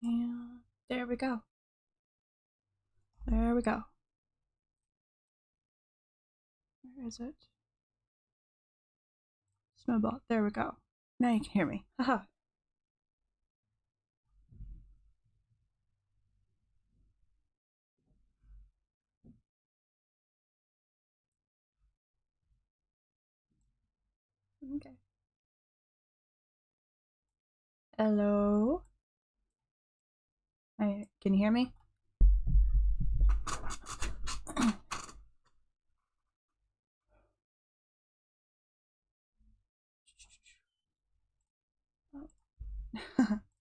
And there we go. There we go. Where is it? Snowball. There we go. Now you can hear me. Haha. Okay. Hello. Hey, can you hear me?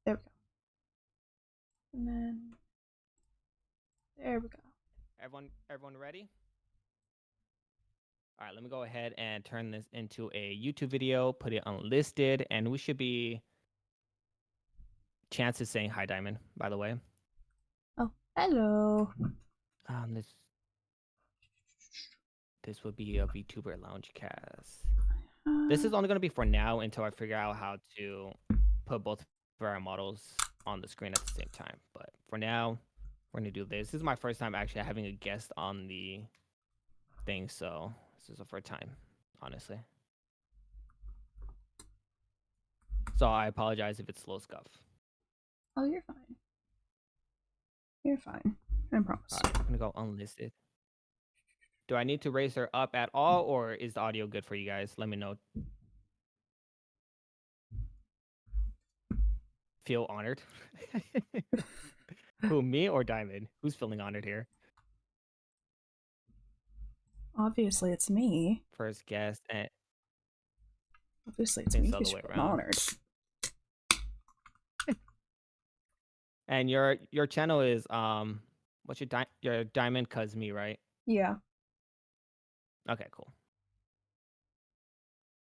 There we go. And then there we go. Everyone ready? All right, let me go ahead and turn this into a YouTube video, put it unlisted, and we should be. Chance is saying hi, Diamond, by the way. Oh, hello. This will be a VTuber Lounge cast. This is only going to be for now until I figure out how to put both of our models on the screen at the same time. But for now, we're going to do this. This is my first time actually having a guest on the thing, so this is the first time, honestly. So I apologize if it's slow scuff. Oh, you're fine. You're fine. I promise. All right, I'm going to go unlisted. Do I need to raise her up at all, or is the audio good for you guys? Let me know. Feel honored. Who, me or Diamond? Who's feeling honored here? Obviously, it's me. First guest, and obviously it's me. Who's honored. And your channel is what's your Diamond Cuz Me, right? Yeah. Okay, cool.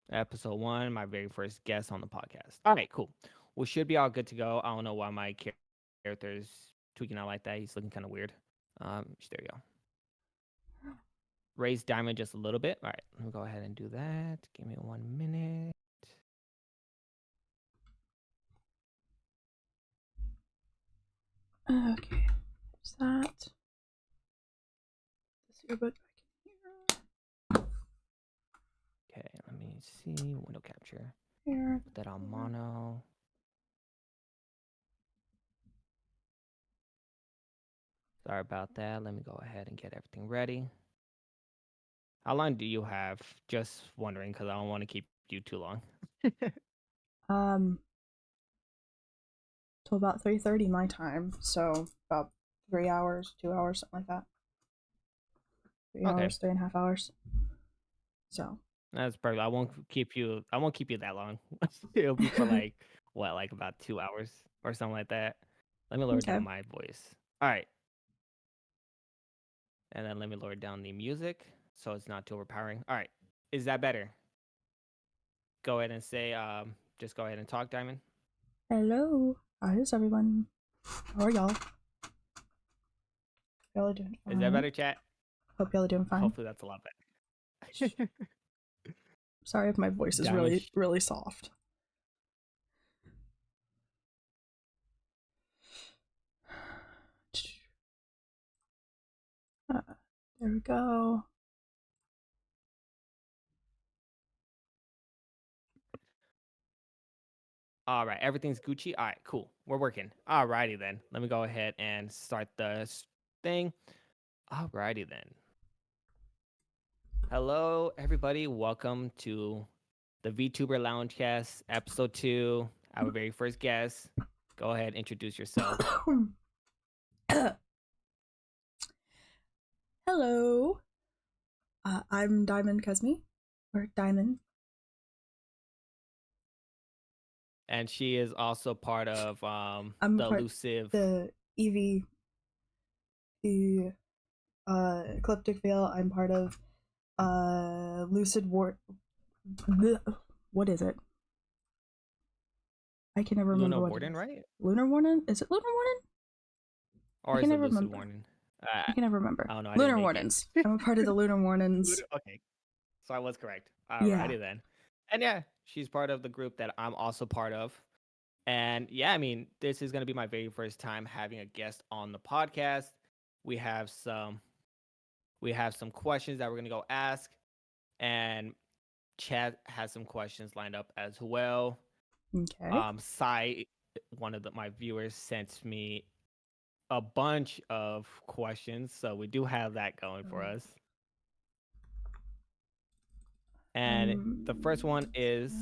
Episode 1, my very first guest on the podcast. All right, cool. We should be all good to go. I don't know why my character's tweaking out like that. He's looking kind of weird. There you go. Raise Diamond just a little bit. All right, let me go ahead and do that. Give me 1 minute. Okay, there's that. This earbud back in here. Okay, let me see. Window capture. Here. Put that on mono. Sorry about that. Let me go ahead and get everything ready. How long do you have? Just wondering, because I don't want to keep you too long. Till about 3:30 my time, so about 3 hours, 2 hours, something like that. 3 hours, 3.5 hours. So that's perfect. I won't keep you that long. It'll be for like what, like about 2 hours or something like that. Let me lower down my voice. All right. And then let me lower down the music so it's not too overpowering. All right. Is that better? Go ahead and say, just go ahead and talk, Diamond. Hello. Hi, everyone. How are y'all? Y'all are doing fine. Is that better, chat? Hope y'all are doing fine. Hopefully that's a lot better. Sorry if my voice is really, really soft. There we go. All right, everything's Gucci. All right, cool. We're working. All righty then. Let me go ahead and start the thing. All righty then. Hello, everybody. Welcome to the VTuber Loungecast, episode 2. Our very first guest. Go ahead, introduce yourself. Hello. I'm Diamond Cosme, or Diamond. And she is also part of the elusive, the Eevee, the Ecliptic Veil. I'm part of Lucid War. What is it? I can never remember what Warden, it is. right? Lunar Warden? Is it Lunar Warden? Or is it Lucid Warden? I can never remember. I don't know. Lunar Wardens. I'm a part of the Lunar Wardens. Okay. So I was correct. Alrighty then. And yeah, she's part of the group that I'm also part of. And yeah, I mean, this is gonna be my very first time having a guest on the podcast. We have some we have some questions that we're gonna go ask, and Chad has some questions lined up as well. Okay. Sai, one of my viewers, sent me a bunch of questions, so we do have that going for us. And the first one is,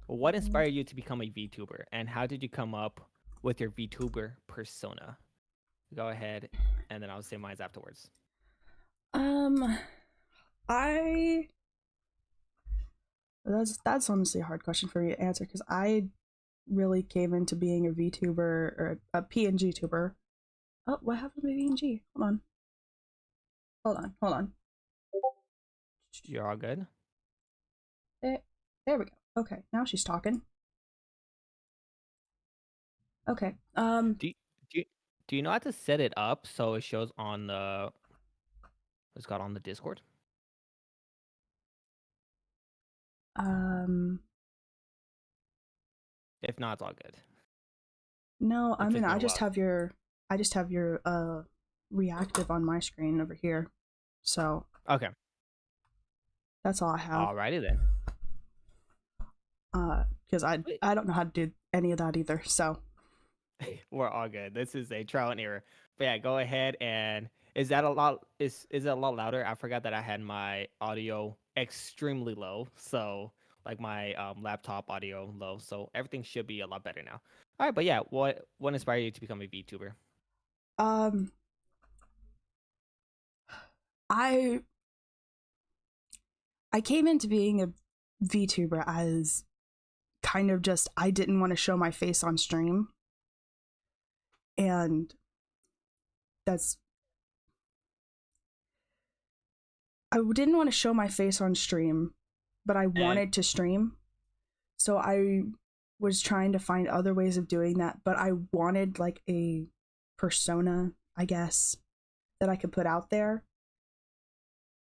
what inspired you to become a VTuber, and how did you come up with your VTuber persona? Go ahead, and then I'll say mine afterwards. Um, I that's honestly a hard question for me to answer because I really came into being a VTuber or a PNG tuber. Oh, what happened to PNG? Hold on. You're all good. There we go. Okay, now she's talking. Okay. Do you, do you, do you know how to set it up so it shows on the it's got on the Discord? Um. If not, it's all good. No, I It mean took me a while. I just have your reactive on my screen over here. So Okay. that's all I have. Alrighty then. Because I don't know how to do any of that either. So We're all good. This is a trial and error. But yeah, go ahead and is that a lot is it a lot louder? I forgot that I had my audio extremely low. So like my laptop audio low. So everything should be a lot better now. All right, but yeah, what inspired you to become a VTuber? um I I came into being a VTuber as kind of just I didn't want to show my face on stream, and that's I didn't want to show my face on stream, but I And wanted to stream. So I was trying to find other ways of doing that, but I wanted like a persona, I guess, that I could put out there.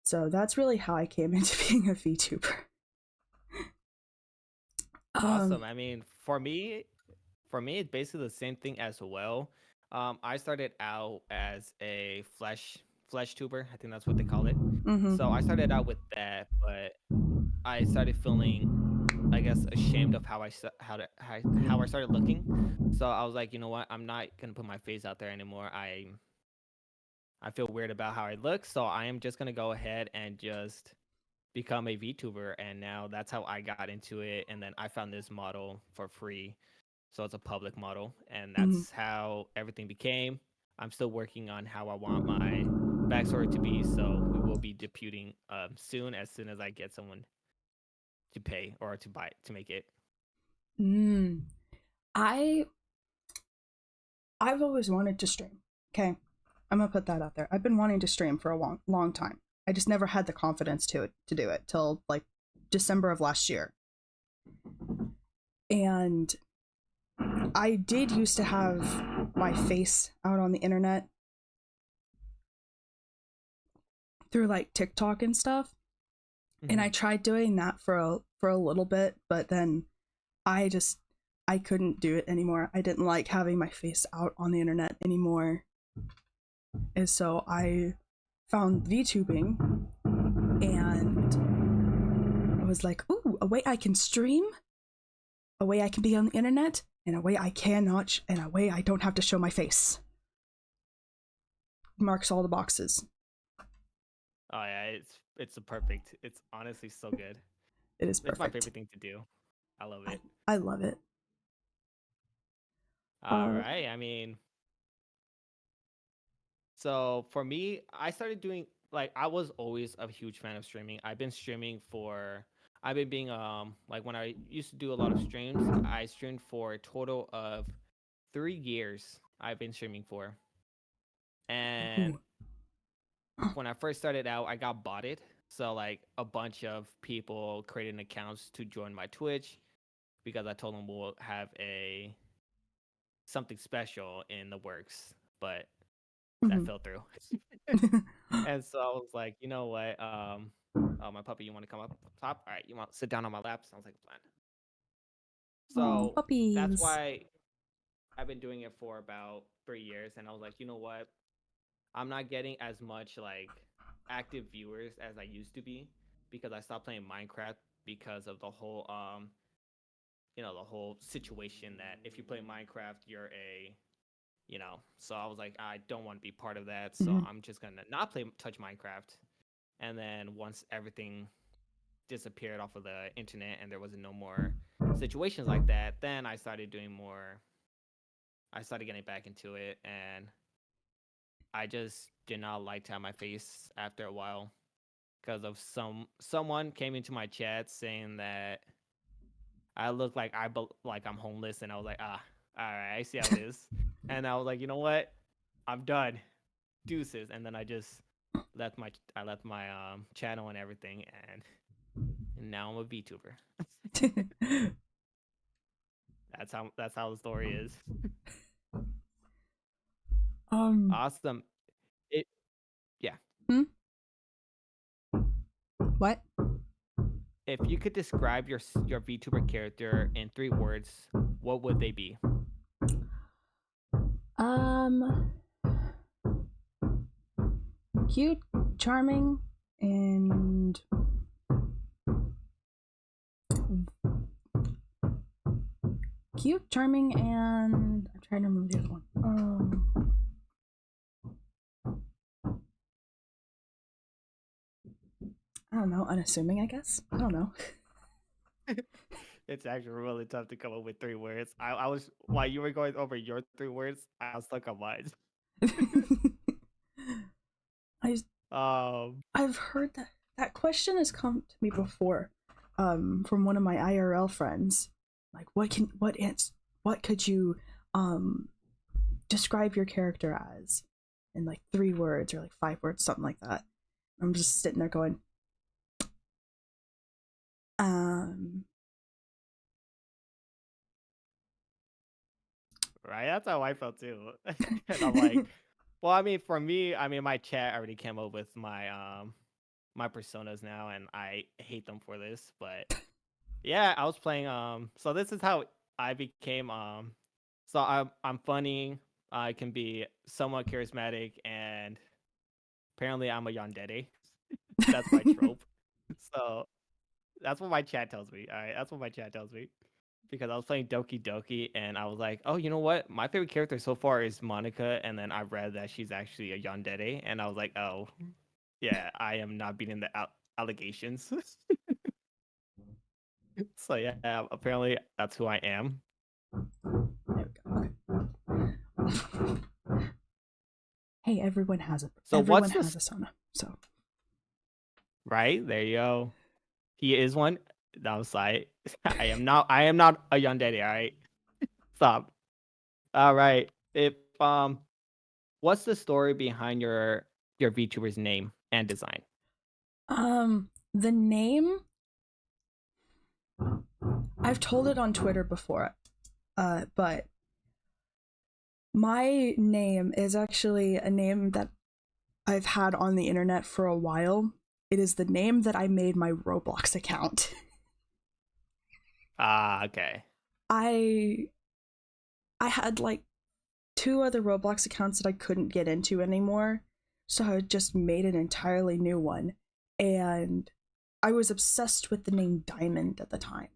So that's really how I came into being a VTuber. awesome. I mean, for me, it's basically the same thing as well. I started out as a flesh tuber. I think that's what they call it. Mm-hmm. So I started out with that, but I started feeling, I guess, ashamed of how I started looking. So I was like, you know what? I'm not gonna put my face out there anymore. I feel weird about how I look, so I am just gonna go ahead and just become a VTuber. And now that's how I got into it. And then I found this model for free, so it's a public model, and Mm-hmm. that's how everything became. I'm still working on how I want my backstory to be, so we will be debuting soon as I get someone to pay or to buy to make it. Mm. I I've always wanted to stream. Okay, I'm gonna put that out there. I've been wanting to stream for a long time. I just never had the confidence to do it till like December of last year. And I did used to have my face out on the internet through like TikTok and stuff. And I tried doing that for a little bit, but then I just I couldn't do it anymore. I didn't like having my face out on the internet anymore. And so I found VTubing and I was like, ooh, a way I can stream, a way I can be on the internet, and a way I cannot, and a way I don't have to show my face. Marks all the boxes. Oh yeah, it's a perfect. It's honestly so good. It is It's my perfect. favorite thing to do. I love it. I love it. All right. I mean, so for me, I started doing like I was always a huge fan of streaming. I've been streaming for I've been being like when I used to do a lot of streams, I streamed for a total of 3 years. I've been streaming for, and Ooh. when I first started out, I got botted. So like a bunch of people created accounts to join my Twitch because I told them we'll have a something special in the works, but that fell through. And so I was like, you know what? Oh, my puppy, you want to come up top? All right, you want to sit down on my lap? Sounds like a plan. Oh, So that's puppies. why I've been doing it for about 3 years, and I was like, you know what? I'm not getting as much like active viewers as I used to be because I stopped playing Minecraft because of the whole the whole situation that if you play Minecraft, you're a so I was like, I don't want to be part of that, so Mhm. I'm just gonna not touch Minecraft. And then once everything disappeared off of the internet and there was no more situations like that, then I started doing more. I started getting back into it, and I just did not like to have my face after a while because of someone came into my chat saying that I look like like I'm homeless, and I was like, all right, I see how it is, and I was like, you know what, I'm done, deuces, and then I left my channel and everything, and now I'm a VTuber. That's how the story is. um, Awesome. It Yeah. hmm? What? If you could describe your VTuber character in 3 words, what would they be? Um, cute, charming, and cute, charming, and I'm trying to remember the other one. I don't know, unassuming, I guess. I don't know. It's actually really tough to come up with 3 words. I was while you were going over your 3 words, I was stuck on mine. I Um, I've heard that question has come to me before, from one of my IRL friends. Like, what could you describe your character as in like 3 words or like 5 words, something like that. I'm just sitting there going, um, right? That's how I felt too. And I'm like, well, I mean, for me, I mean, my chat already came up with my personas now, and I hate them for this, but yeah, I was playing so this is how I became so I'm funny, I can be somewhat charismatic, and apparently I'm a yandere. That's my trope. So that's what my chat tells me. All right, that's what my chat tells me. Because I was playing Doki Doki, and I was like, oh, you know what? My favorite character so far is Monica, and then I read that she's actually a yandere, and I was like, oh, yeah, I am not beating the allegations. So yeah, apparently that's who I am. there we go. Okay. Hey, So everyone what's has this? a Sona. So Right there you go. He is one. That was like, I am not a yandere. All right, stop. All right. If what's the story behind your VTuber's name and design? the name, I've told it on Twitter before, but my name is actually a name that I've had on the internet for a while. It is the name that I made my Roblox account. Ah, okay. I I had like 2 other Roblox accounts that I couldn't get into anymore, so I just made an entirely new one. And I was obsessed with the name Diamond at the time.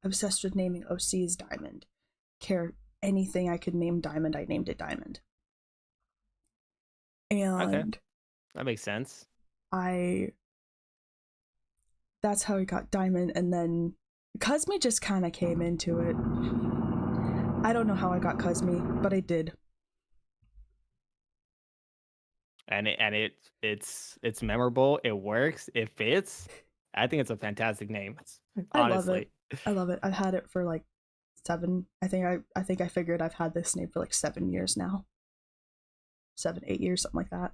Obsessed with naming OCs Diamond. Care anything I could name Diamond, I named it Diamond. Okay, And that makes sense. I that's how I got Diamond, and then Cosme just kind of came into it. I don't know how I got Cosme, but I did. It's memorable. It works. It fits. I think it's a fantastic name. I love it. Honestly. I love it. I've had it for like 7. I think I figured I've had this name for like 7 years now. 7, 8 years, something like that.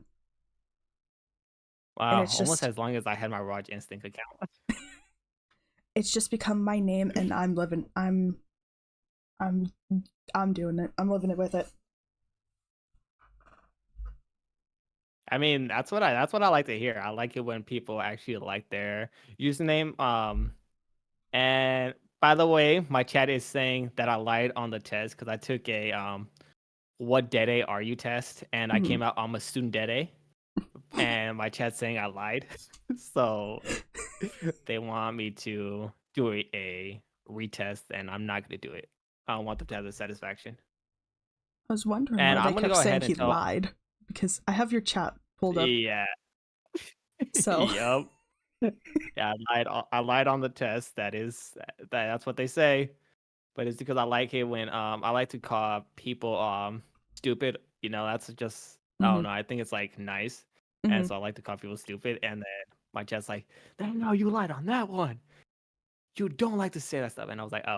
And Wow, almost as long as I had my Raj Instinct account. it's just become my name, and I'm I'm doing it. I'm living it with it. I mean, that's what I like to hear. I like it when people actually like their username. And By the way, my chat is saying that I lied on the test because I took a what dede are you test, and I came out I'm a student dede, and my chat's saying I lied. So they want me to do a retest, and I'm not gonna do it. I don't want them to have the satisfaction. I was wondering And why they I'm gonna kept go saying ahead and he tell. lied, because I have your chat pulled up. Yeah. So Yup. Yeah, I lied on the test. That's what they say. But it's because I like it when I like to call people stupid. That's just I don't mhm, know. I think it's like nice, and mhm. so I like to call people stupid. And then my chat's like, "No, you lied on that one. You don't like to say that stuff." And I was like, "Oh,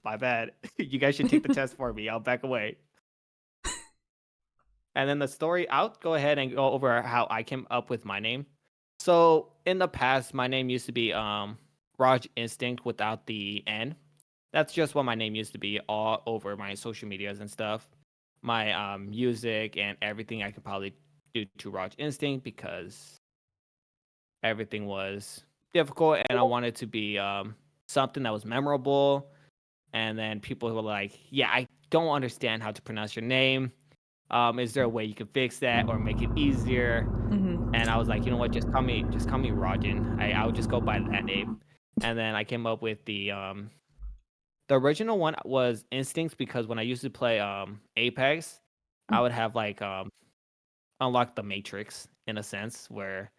my bad. You guys should take the test for me. I'll back away." And then the story, I'll go ahead and go over how I came up with my name. So in the past, my name used to be Raj Instinct without the N. That's just what my name used to be all over my social medias and stuff. My music and everything I could probably do to Raj Instinct because everything was difficult and I wanted to be something that was memorable. And then people who were like, "Yeah, I don't understand how to pronounce your name. Is there a way you can fix that or make it easier?" And I was like, you know what, just call me Rajan. I would just go by that name. And then I came up with the original one was Instincts because when I used to play Apex, I would have like unlock the Matrix in a sense where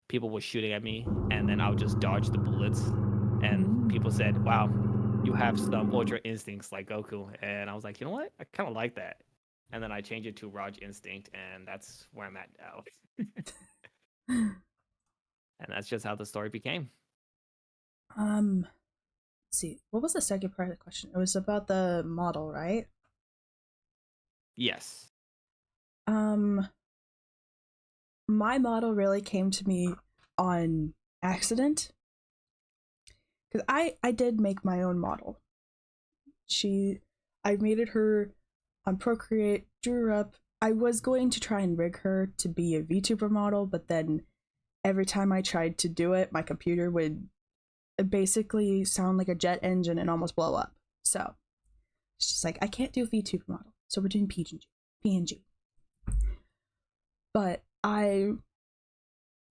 people were shooting at me and then I would just dodge the bullets. And people said, "Wow, you have some ultra instincts like Goku." And I was like, you know what? I kind of like that. And then I changed it to Raj Instinct, and that's where I'm at now. And that's just how the story became. Let's see. What was the second part of the question? It was about the model, right? Yes. Um, my model really came to me on accident because I did make my own model. I made her on Procreate, drew her up. I was going to try and rig her to be a VTuber model, but then every time I tried to do it, my computer would basically sound like a jet engine and almost blow up. So it's just like I can't do a VTuber model, so we're doing PNG. But I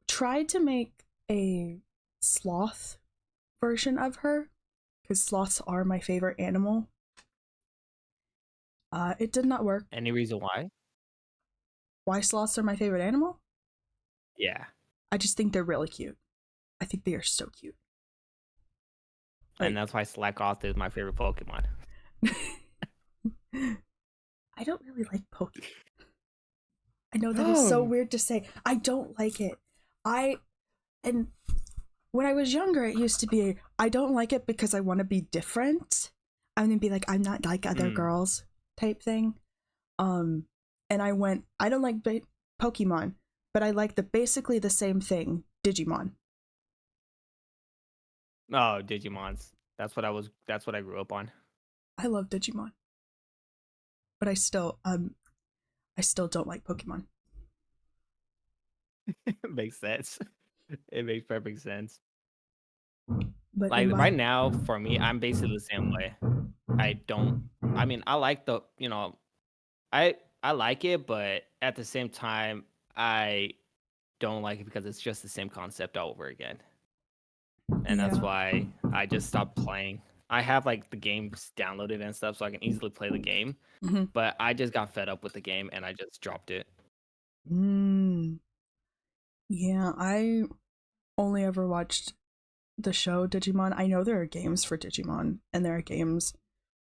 tried to make a sloth version of her because sloths are my favorite animal. It did not work. Any reason why? Why sloths are my favorite animal? Yeah. I just think they're really cute. I think they are so cute. And Like, that's why Slackoth is my favorite Pokemon. I don't really like Pokemon. I know that is so Oh. weird to say. I don't like it. And when I was younger, it used to be, I don't like it because I want to be different. I'm gonna be like, I'm not like other girls type thing. And I don't like Pokemon, but I like basically the same thing, Digimon. Oh, Digimons. That's what I grew up on. I love Digimon, but I still don't like Pokemon. Makes sense. It makes perfect sense. But in Like my right now, for me, I'm basically the same way. I don't I mean, I like I I like it, but at the same time, I don't like it because it's just the same concept all over again. And that's yeah, why I just stopped playing. I have like the games downloaded and stuff so I can easily play the game, mm-hmm. but I just got fed up with the game and I just dropped it. Yeah, I only ever watched the show Digimon. I know there are games for Digimon and there are games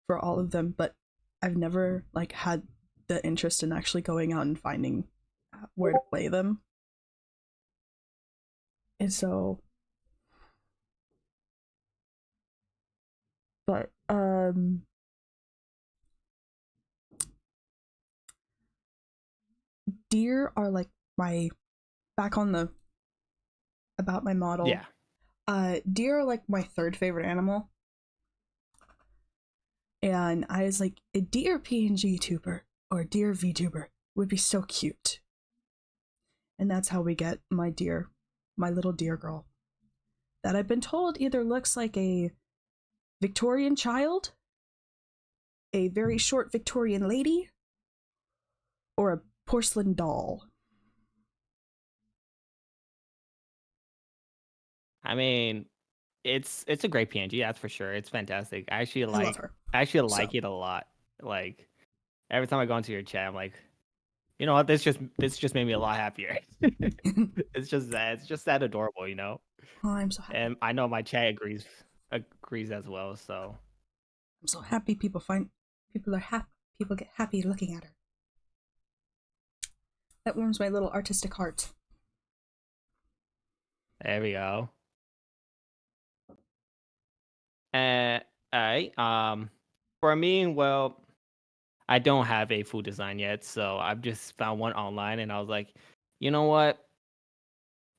for all of them, but I've never like had the interest in actually going out and finding where to play them. And so, but deer are like my back on the about my model. Yeah. Deer are like my third favorite animal. And I was like, a deer PNG tuber or a deer VTuber would be so cute. And that's how we get my little deer girl. That I've been told either looks like a Victorian child, a very short Victorian lady, or a porcelain doll? I mean, it's a great PNG, that's for sure. It's fantastic. I love her. I actually So. like it a lot. Like every time I go into your chat, I'm like, you know what? This just made me a lot happier. It's just that adorable, you know. Oh, I'm so happy. And I know my chat agrees as well. So I'm so happy people are happy. People get happy looking at her. That warms my little artistic heart. there we go. And all right. For me, well, I don't have a food design yet, so I've just found one online, and I was like, you know what?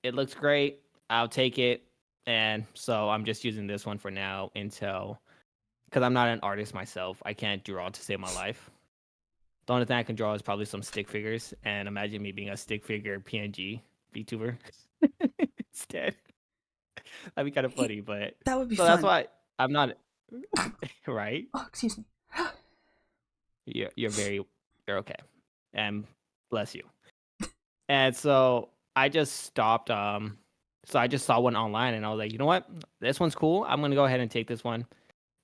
It looks great. I'll take it. And so I'm just using this one for now until, because I'm not an artist myself. I can't draw to save my life. The only thing I can draw is probably some stick figures, and imagine me being a stick figure PNG VTuber instead. That'd be kind of funny, but That would be so that's fun. why I'm not right. Oh, excuse me. You're very you're okay, and bless you. And so I just stopped. So I just saw one online, and I was like, you know what, this one's cool. I'm gonna go ahead and take this one.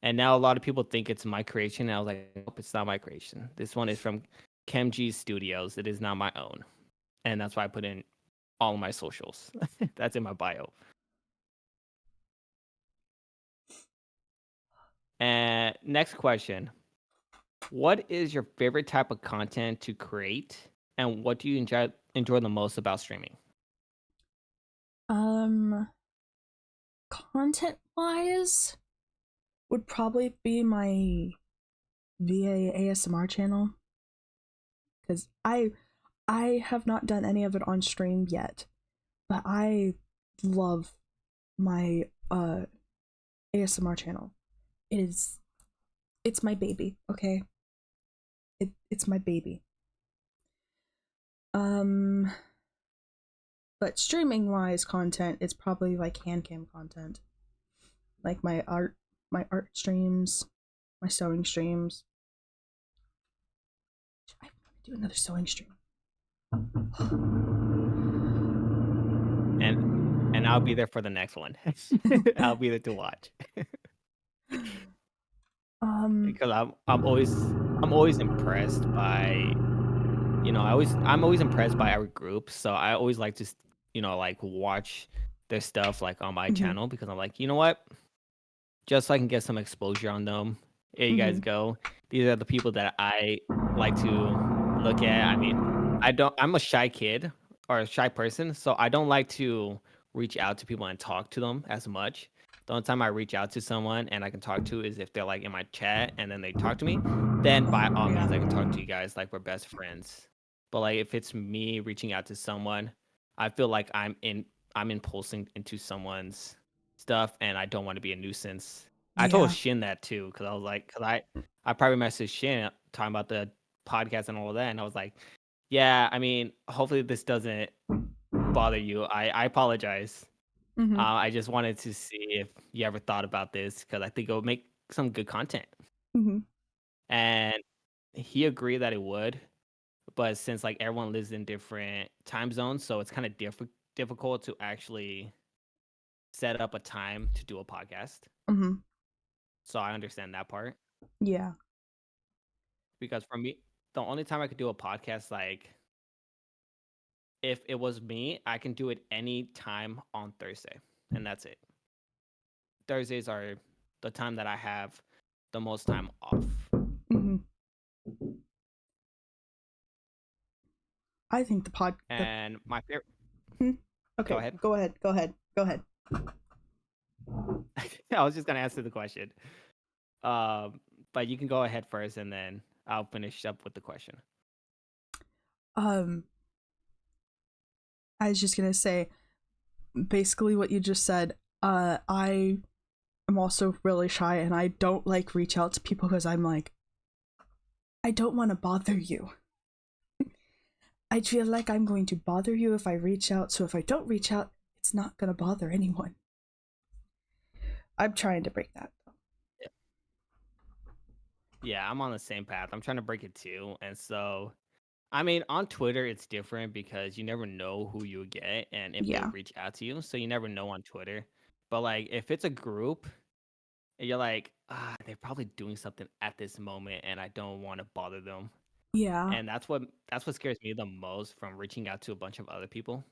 And now a lot of people think it's my creation. And I was like, nope, it's not my creation. This one is from Kemg Studios. It is not my own, and that's why I put in all of my socials. That's in my bio. And next question. What is your favorite type of content to create, and what do you enjoy the most about streaming? Um, content wise, would probably be my VA ASMR channel, because I have not done any of it on stream yet, but I love my ASMR channel. It's my baby, okay? It's my baby. But streaming wise content, it's probably like hand cam content. Like my art streams, my sewing streams. I'm gonna do another sewing stream. And I'll be there for the next one. I'll be there to watch. Because I'm always impressed by, you know, I'm always impressed by our group. So I always like to, you know, like watch their stuff like on my mm-hmm, channel, because I'm like, you know what, just so I can get some exposure on them. Here you mm-hmm, guys go. These are the people that I like to look at. I mean, I'm a shy kid or a shy person, so I don't like to reach out to people and talk to them as much. The only time I reach out to someone and I can talk to is if they're like in my chat and then they talk to me. Then by all yeah, means I can talk to you guys like we're best friends. But like if it's me reaching out to someone, I feel like I'm impulsing into someone's stuff, and I don't want to be a nuisance. I told yeah, Shin that too, because I was like, I probably messaged Shin talking about the podcast and all of that, and I was like, yeah, I mean, hopefully this doesn't bother you. I apologize. mm-hmm, I just wanted to see if you ever thought about this, because I think it would make some good content. mm-hmm, And he agreed that it would, but since like everyone lives in different time zones, so it's kind of difficult to actually set up a time to do a podcast. mm-hmm, So I understand that part, yeah, because for me, the only time I could do a podcast, like if it was me, I can do it any time on Thursday, and that's it. Thursdays are the time that I have the most time off. mm-hmm. I think And my favorite. hmm? Go Okay, ahead. go ahead. I was just gonna answer the question, but you can go ahead first, and then I'll finish up with the question. Um, I was just gonna say basically what you just said. I am also really shy, and I don't like reach out to people because I'm like, I don't want to bother you. I feel like I'm going to bother you if I reach out, so if I don't reach out, it's not gonna bother anyone. I'm trying to break that. Yeah, I'm on the same path. I'm trying to break it too. And so, I mean, on Twitter, it's different because you never know who you get and if they Yeah. reach out to you. So you never know on Twitter. But like, if it's a group, and you're like, they're probably doing something at this moment, and I don't want to bother them. Yeah. And that's what scares me the most from reaching out to a bunch of other people.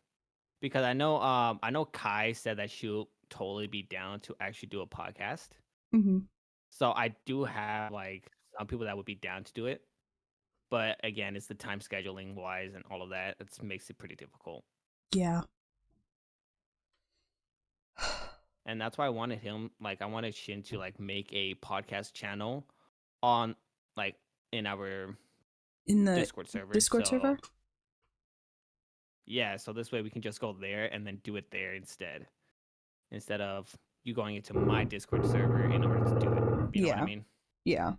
Because I know Kai said that she'll totally be down to actually do a podcast. Hmm. So I do have like some people that would be down to do it. But again, it's the time scheduling wise and all of that. It makes it pretty difficult. Yeah. And that's why I wanted him, like I wanted Shin to like make a podcast channel on like in our In the Discord server. Discord server? So yeah, so this way we can just go there and then do it there instead of you going into my Discord server in order to do it. You know what I Yeah. mean? Yeah.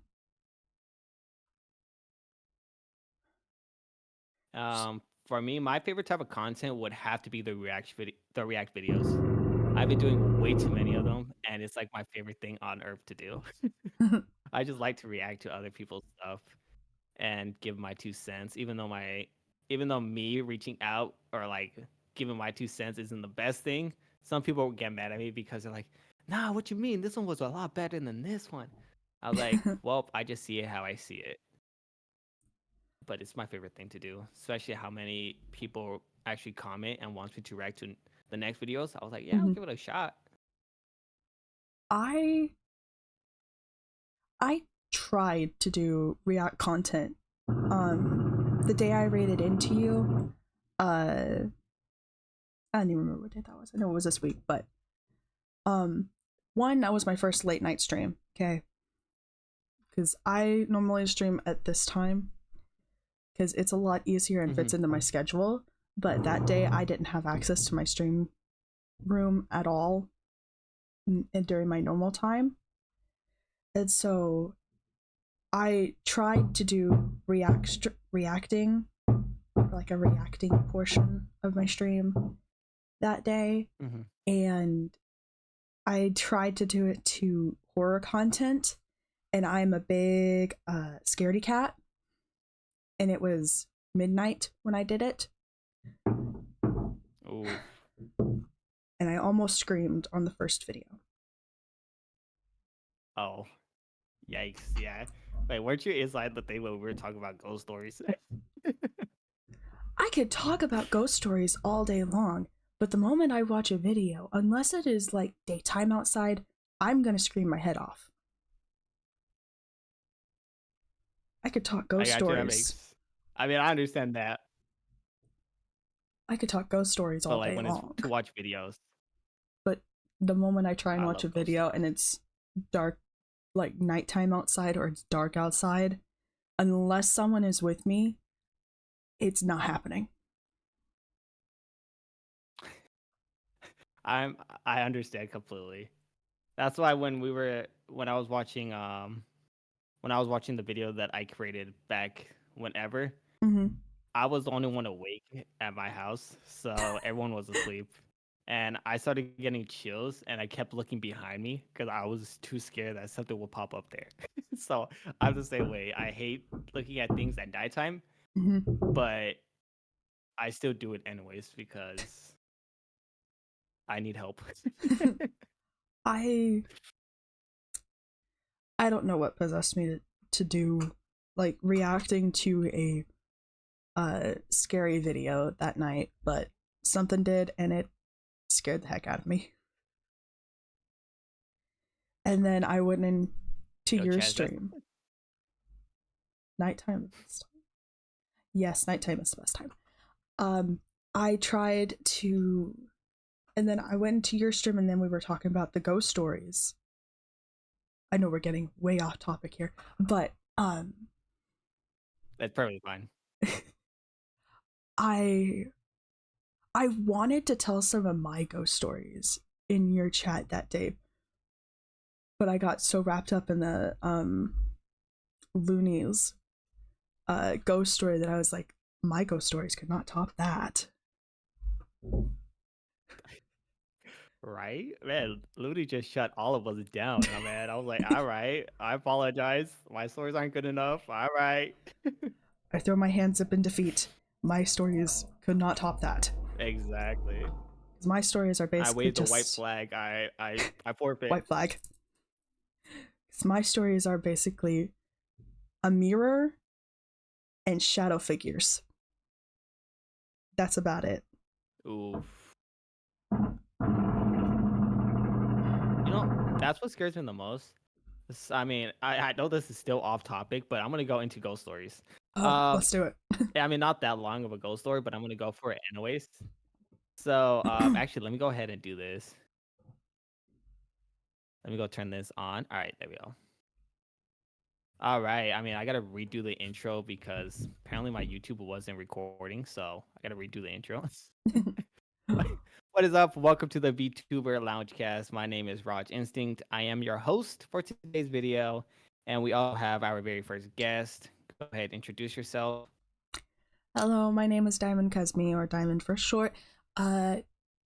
For me, my favorite type of content would have to be the react videos. I've been doing way too many of them, and it's like my favorite thing on earth to do. I just like to react to other people's stuff and give my 2 cents, even though me reaching out or like giving my 2 cents isn't the best thing. Some people get mad at me because they're like, "Nah, what you mean? This one was a lot better than this one." I was like, "Well, I just see it how I see it." But it's my favorite thing to do, especially how many people actually comment and wants me to react to the next videos. I was like, "Yeah, I'll Hmm. give it a shot." I I tried to do React content. The day I rated into you, I don't even remember what day that was. I know it was this week, but um, one, that was my first late night stream. Okay, because I normally stream at this time because it's a lot easier and fits into my schedule. But that day, I didn't have access to my stream room at all during my normal time, and so I tried to do reacting, like a reacting portion of my stream that day, Mm-hmm. and I tried to do it to horror content, and I'm a big scaredy cat, and it was midnight when I did it, Ooh. and I almost screamed on the first video. Oh, yikes! Yeah. Wait, weren't you inside the thing when we were talking about ghost stories? I could talk about ghost stories all day long, but the moment I watch a video, unless it is like daytime outside, I'm gonna scream my head off. I could talk I ghost got you. stories. I mean, I understand that, I could talk ghost stories but all like day when it's long. to watch videos, But the moment I try and I watch a love ghost video and stories. it's dark, like nighttime outside or it's dark outside, unless someone is with me, it's not happening. I understand completely. That's why when I was watching the video that I created back whenever, Mm-hmm. I was the only one awake at my house, so everyone was asleep. And I started getting chills, and I kept looking behind me because I was too scared that something would pop up there. So I'm the same way. I hate looking at things at nighttime, Mm-hmm. but I still do it anyways because I need help. I I don't know what possessed me to do like reacting to a scary video that night, but something did and it scared the heck out of me. And then I went into Yo, your Chaz, stream. Nighttime is the best time. Yes, nighttime is the best time. I tried to, and then I went into your stream, and then we were talking about the ghost stories. I know we're getting way off topic here, but that's perfectly fine. I I wanted to tell some of my ghost stories in your chat that day, but I got so wrapped up in the Loonies ghost story that I was like, my ghost stories could not top that. Right? Man, Looney just shut all of us down, man. I was like, all right, I apologize. My stories aren't good enough. All right. I throw my hands up in defeat. My stories could not top that. Exactly. 'Cause my stories are I basically waved the white just flag. I forfeit. white flag. 'Cause my stories are basically a mirror and shadow figures. That's about it. Oof. You know, that's what scares me the most. I mean, I know this is still off topic, but I'm gonna go into ghost stories. Oh, Um, let's do it. I mean, not that long of a ghost story, but I'm gonna go for it anyways. So, actually, let me go ahead and do this. Let me go turn this on. All right, there we go. All right. I mean, I gotta redo the intro because apparently my YouTube wasn't recording, so I gotta redo the intro. What is up? Welcome to the VTuber Loungecast. My name is Raj Instinct. I am your host for today's video, and we all have our very first guest. Go ahead, introduce yourself. Hello, my name is Diamond Kazmi, or Diamond for short. I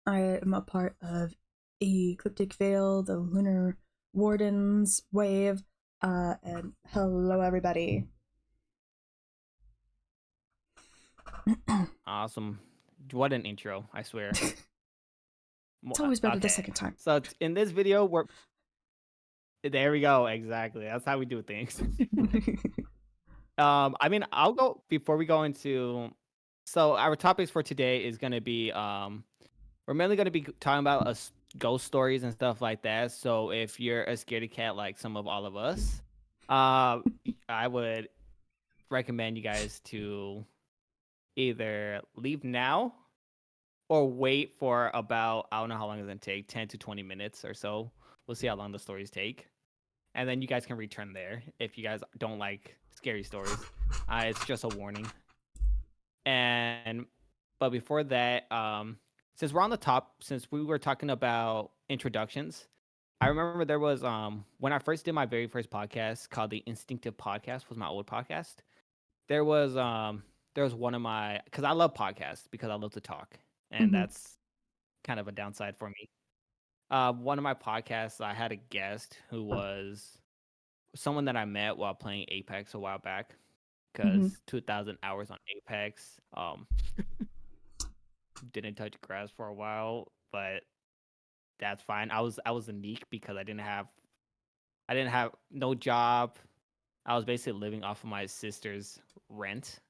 am a part of Ecliptic Veil, the Lunar Wardens wave, and hello everybody. Awesome. What an intro, I swear. It's always better the Okay. second time. So in this video, there we go. Exactly. That's how we do things. I mean, I'll go before we go into. So our topics for today is gonna be we're mainly gonna be talking about us ghost stories and stuff like that. So if you're a scaredy cat like some of all of us, I would recommend you guys to either leave now or wait for about, I don't know how long it's gonna take, 10 to 20 minutes or so. We'll see how long the stories take. And then you guys can return there if you guys don't like scary stories. It's just a warning. And but before that, since we're on the top, since we were talking about introductions, I remember there was when I first did my very first podcast called the Instinctive Podcast, was my old podcast. There was one of my, because I love podcasts because I love to talk, and Mhm. that's kind of a downside for me. One of my podcasts, I had a guest who was someone that I met while playing Apex a while back, Mhm. because 2,000 hours on Apex. Didn't touch grass for a while, but that's fine. I was unique because I didn't have no job. I was basically living off of my sister's rent,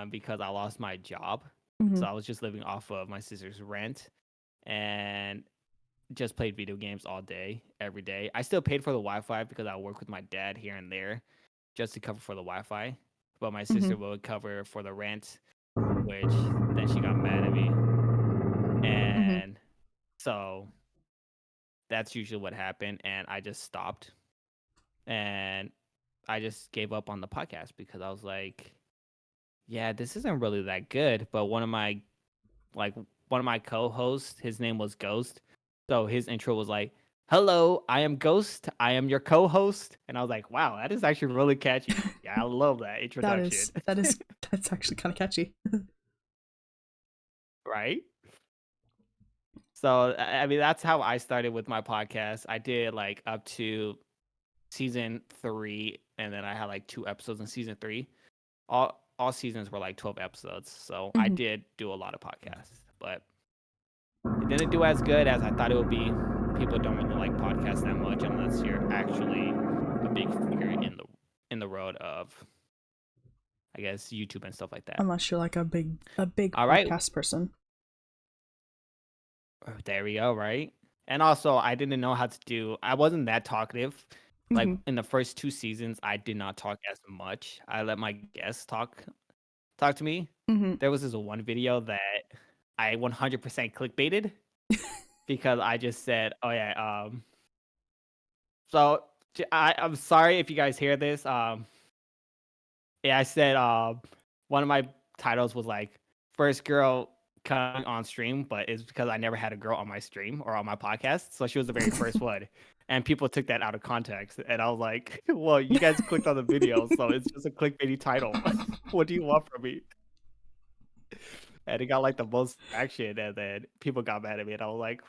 because I lost my job. So Mhm. I was just living off of my sister's rent and just played video games all day, every day. I still paid for the Wi-Fi because I work with my dad here and there just to cover for the Wi-Fi. But my sister Mhm. would cover for the rent, which then she got mad at me. Mhm. And so that's usually what happened. And I just stopped. And I just gave up on the podcast because I was like, yeah, this isn't really that good. But like one of my co-hosts, his name was Ghost. So his intro was like, "Hello, I am Ghost. I am your co-host." And I was like, "Wow, that is actually really catchy. Yeah, I love that That introduction." is that's actually kind of catchy. Right? So I mean, that's how I started with my podcast. I did like up to season 3, and then I had like 2 episodes in season 3. All seasons were like 12 episodes. So I Mhm. did do a lot of podcasts, but it didn't do as good as I thought it would be. People don't really like podcasts that much unless you're actually a big figure in the road of, I guess, YouTube and stuff like that. Unless you're like a big All right, podcast person. there we go. Right, and also I didn't know how to do. I wasn't that talkative. Like Mhm. in the first 2 seasons, I did not talk as much. I let my guests talk to me. Mhm. There was this one video that I 100% clickbaited because I just said, "Oh yeah, so I'm sorry if you guys hear this. Yeah, I said one of my titles was like first girl coming on stream, but it's because I never had a girl on my stream or on my podcast, so she was the very first one. And people took that out of context, and I was like, "Well, you guys clicked on the video, so it's just a clickbaity title. What do you want from me?" And it got like the most action, and then people got mad at me, and I was like,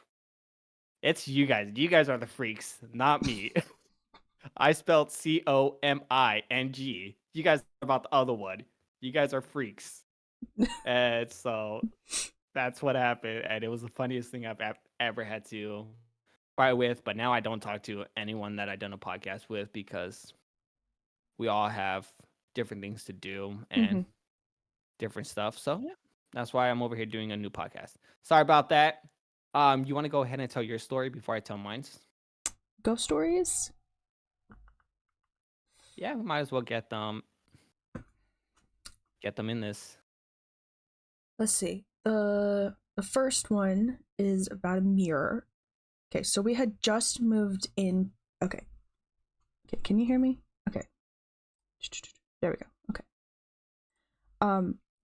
It's you guys. You guys are the freaks, not me. I spelled Coming. You guys are about the other one. You guys are freaks. And so that's what happened. And it was the funniest thing I've ever had to fight with. But now I don't talk to anyone that I've done a podcast with because we all have different things to do and different stuff. So yeah, that's why I'm over here doing a new podcast. Sorry about that. You want to go ahead and tell your story before I tell mine? Ghost stories? Yeah, we might as well get them in this. Let's see. The first one is about a mirror. Okay, so we had just moved in. Okay, can you hear me? Okay. There we go. Okay.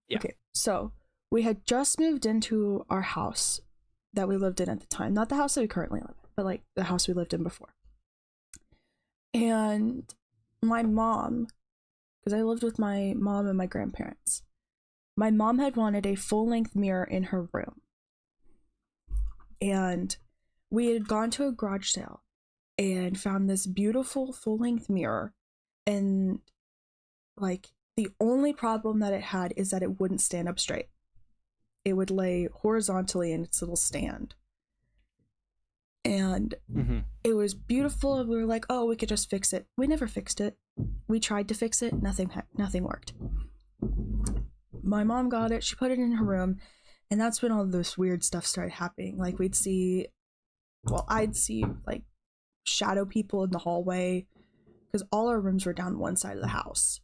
Yeah. Okay, so we had just moved into our house that we lived in at the time. Not the house that we currently live in, but like the house we lived in before. And my mom, because I lived with my mom and my grandparents, my mom had wanted a full-length mirror in her room. And we had gone to a garage sale and found this beautiful full-length mirror. And like the only problem that it had is that it wouldn't stand up straight. It would lay horizontally in its little stand. And it was beautiful. We were like, oh, we could just fix it. We never fixed it. We tried to fix it. Nothing worked. My mom got it. She put it in her room. And that's when all this weird stuff started happening. Like I'd see like shadow people in the hallway because all our rooms were down one side of the house.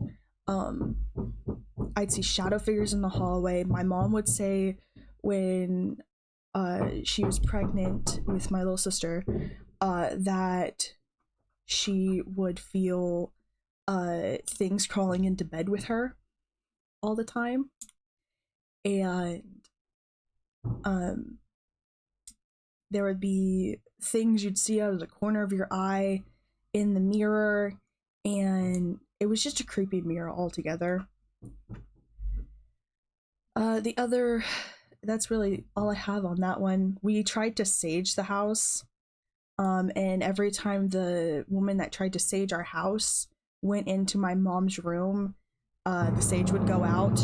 I'd see shadow figures in the hallway. My mom would say when she was pregnant with my little sister that she would feel things crawling into bed with her all the time. And there would be things you'd see out of the corner of your eye in the mirror, and it was just a creepy mirror altogether. That's really all I have on that one. We tried to sage the house, and every time the woman that tried to sage our house went into my mom's room, the sage would go out.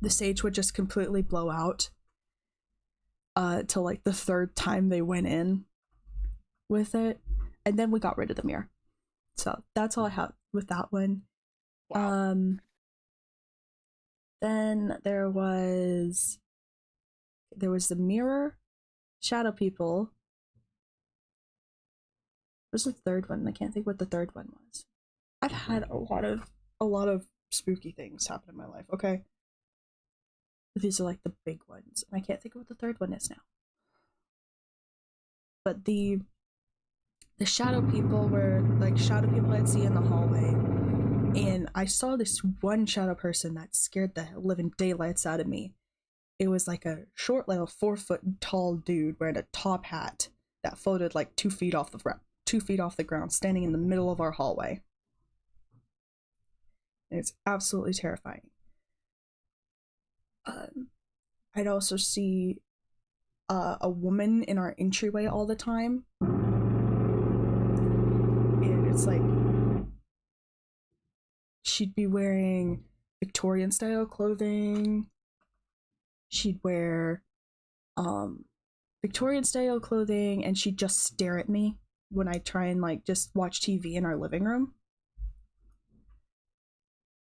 The sage would just completely blow out till like the third time they went in with it, and then we got rid of the mirror. So that's all I have with that one. Wow. Then there was the mirror, shadow people. There's a third one. I can't think what the third one was. I've had a lot of spooky things happen in my life. Okay, these are like the big ones, and I can't think of what the third one is now. But the shadow people were like shadow people I'd see in the hallway. And I saw this one shadow person that scared the living daylights out of me. It was like a short, like a 4 foot tall dude wearing a top hat that floated like 2 feet off the ground, standing in the middle of our hallway. And it's absolutely terrifying. I'd also see a woman in our entryway all the time. And it's like she'd be wearing Victorian style clothing. She'd wear Victorian style clothing, and she'd just stare at me when I try and like just watch TV in our living room.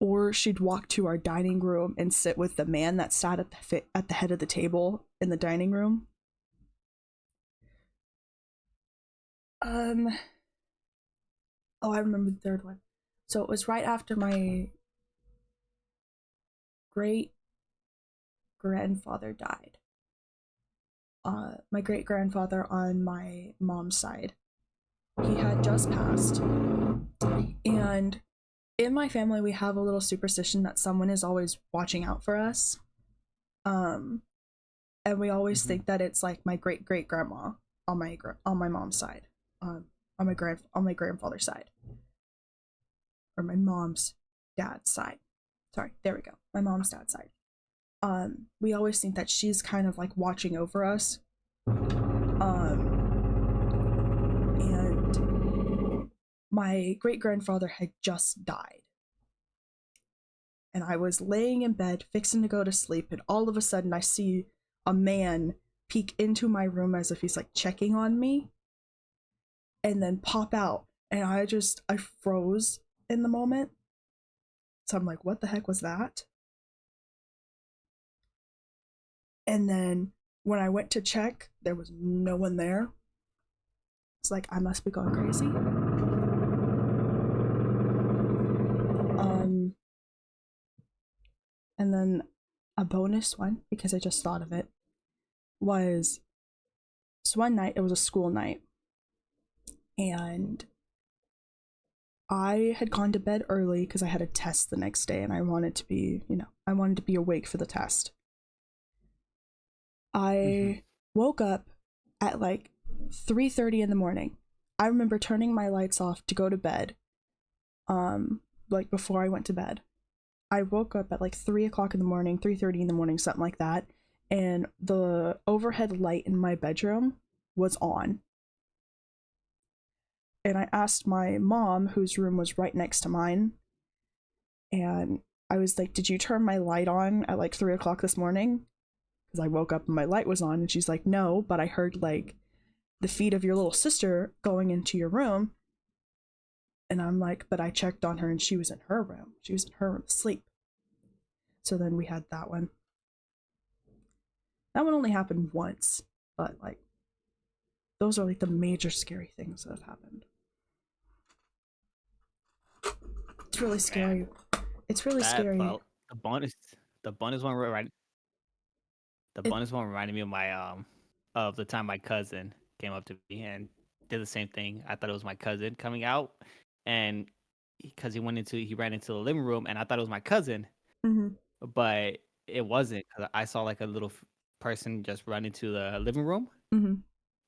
Or she'd walk to our dining room and sit with the man that sat at the head of the table in the dining room. Oh, I remember the third one. So it was right after my great grandfather died. My great grandfather on my mom's side. He had just passed. And in my family, we have a little superstition that someone is always watching out for us. And we always think that it's like my great grandma on my mom's side. On my grandfather's side. Or my mom's dad's side. Sorry, there we go. My mom's dad's side. We always think that she's kind of like watching over us. my great grandfather had just died. And I was laying in bed, fixing to go to sleep, and all of a sudden I see a man peek into my room as if he's like checking on me, and then pop out. And I froze in the moment. So I'm like, what the heck was that? And then when I went to check, there was no one there. It's like, I must be going crazy. And then a bonus one, because I just thought of it, was this one night, it was a school night, and I had gone to bed early because I had a test the next day and I wanted to be, I wanted to be awake for the test. I woke up at like 3:30 in the morning. I remember turning my lights off to go to bed, like before I went to bed. I woke up at like 3 o'clock in the morning, 3:30 in the morning, something like that, and the overhead light in my bedroom was on. And I asked my mom, whose room was right next to mine, and I was like, did you turn my light on at like 3 o'clock this morning? Because I woke up and my light was on. And she's like, no, but I heard like the feet of your little sister going into your room. And I'm like, but I checked on her and she was in her room. She was in her room asleep. So then we had that one. That one only happened once, but like, those are like the major scary things that have happened. It's really scary. Man, it's really scary. Well, the bonus one reminded me of my of the time my cousin came up to me and did the same thing. I thought it was my cousin coming out, and because he ran into the living room, and I thought it was my cousin, but it wasn't. Cause I saw like a little person just run into the living room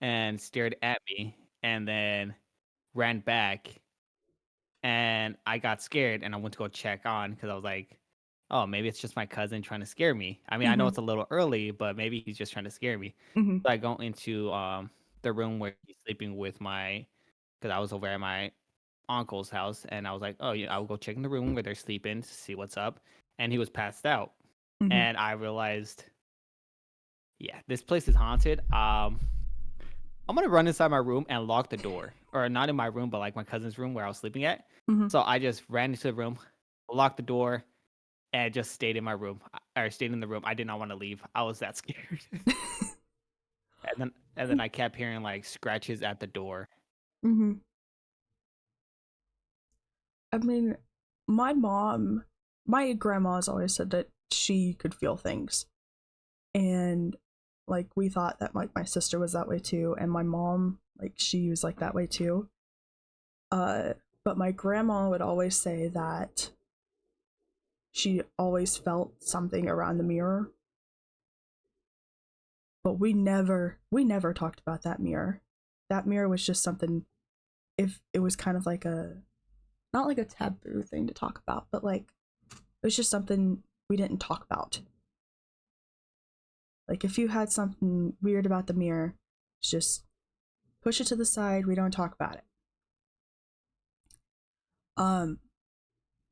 and stared at me, and then ran back. And I got scared, and I went to go check on because I was like, oh, maybe it's just my cousin trying to scare me. I mean, I know it's a little early, but maybe he's just trying to scare me. So I go into the room where he's sleeping with because I was over at my uncle's house, and I was like, oh, yeah, I'll go check in the room where they're sleeping to see what's up. And he was passed out. And I realized, yeah, this place is haunted. I'm gonna run inside my room and lock the door, or not in my room, but like my cousin's room where I was sleeping at. So I just ran into the room, locked the door, and just stayed in my room. Or stayed in the room. I did not want to leave. I was that scared. and then I kept hearing like scratches at the door. I mean, my grandma's always said that she could feel things, and like we thought that like my sister was that way too, and my mom, like, she was like that way too. But my grandma would always say that she always felt something around the mirror, but we never talked about that mirror. That mirror was just something, if it was kind of like not like a taboo thing to talk about, but like it was just something we didn't talk about. Like if you had something weird about the mirror, just push it to the side. We don't talk about it.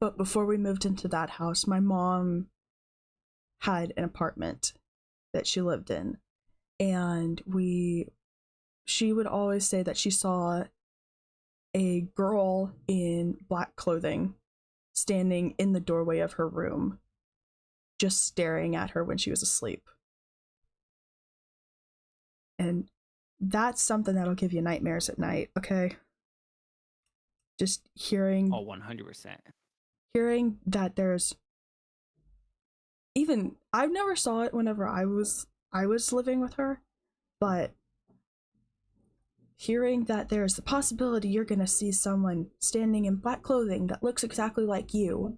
But before we moved into that house, my mom had an apartment that she lived in, and she would always say that she saw a girl in black clothing standing in the doorway of her room, just staring at her when she was asleep. And that's something that'll give you nightmares at night, okay? Just hearing... Oh, 100%. Hearing that there's... Even... I never saw it whenever I was living with her, but hearing that there's the possibility you're gonna see someone standing in black clothing that looks exactly like you,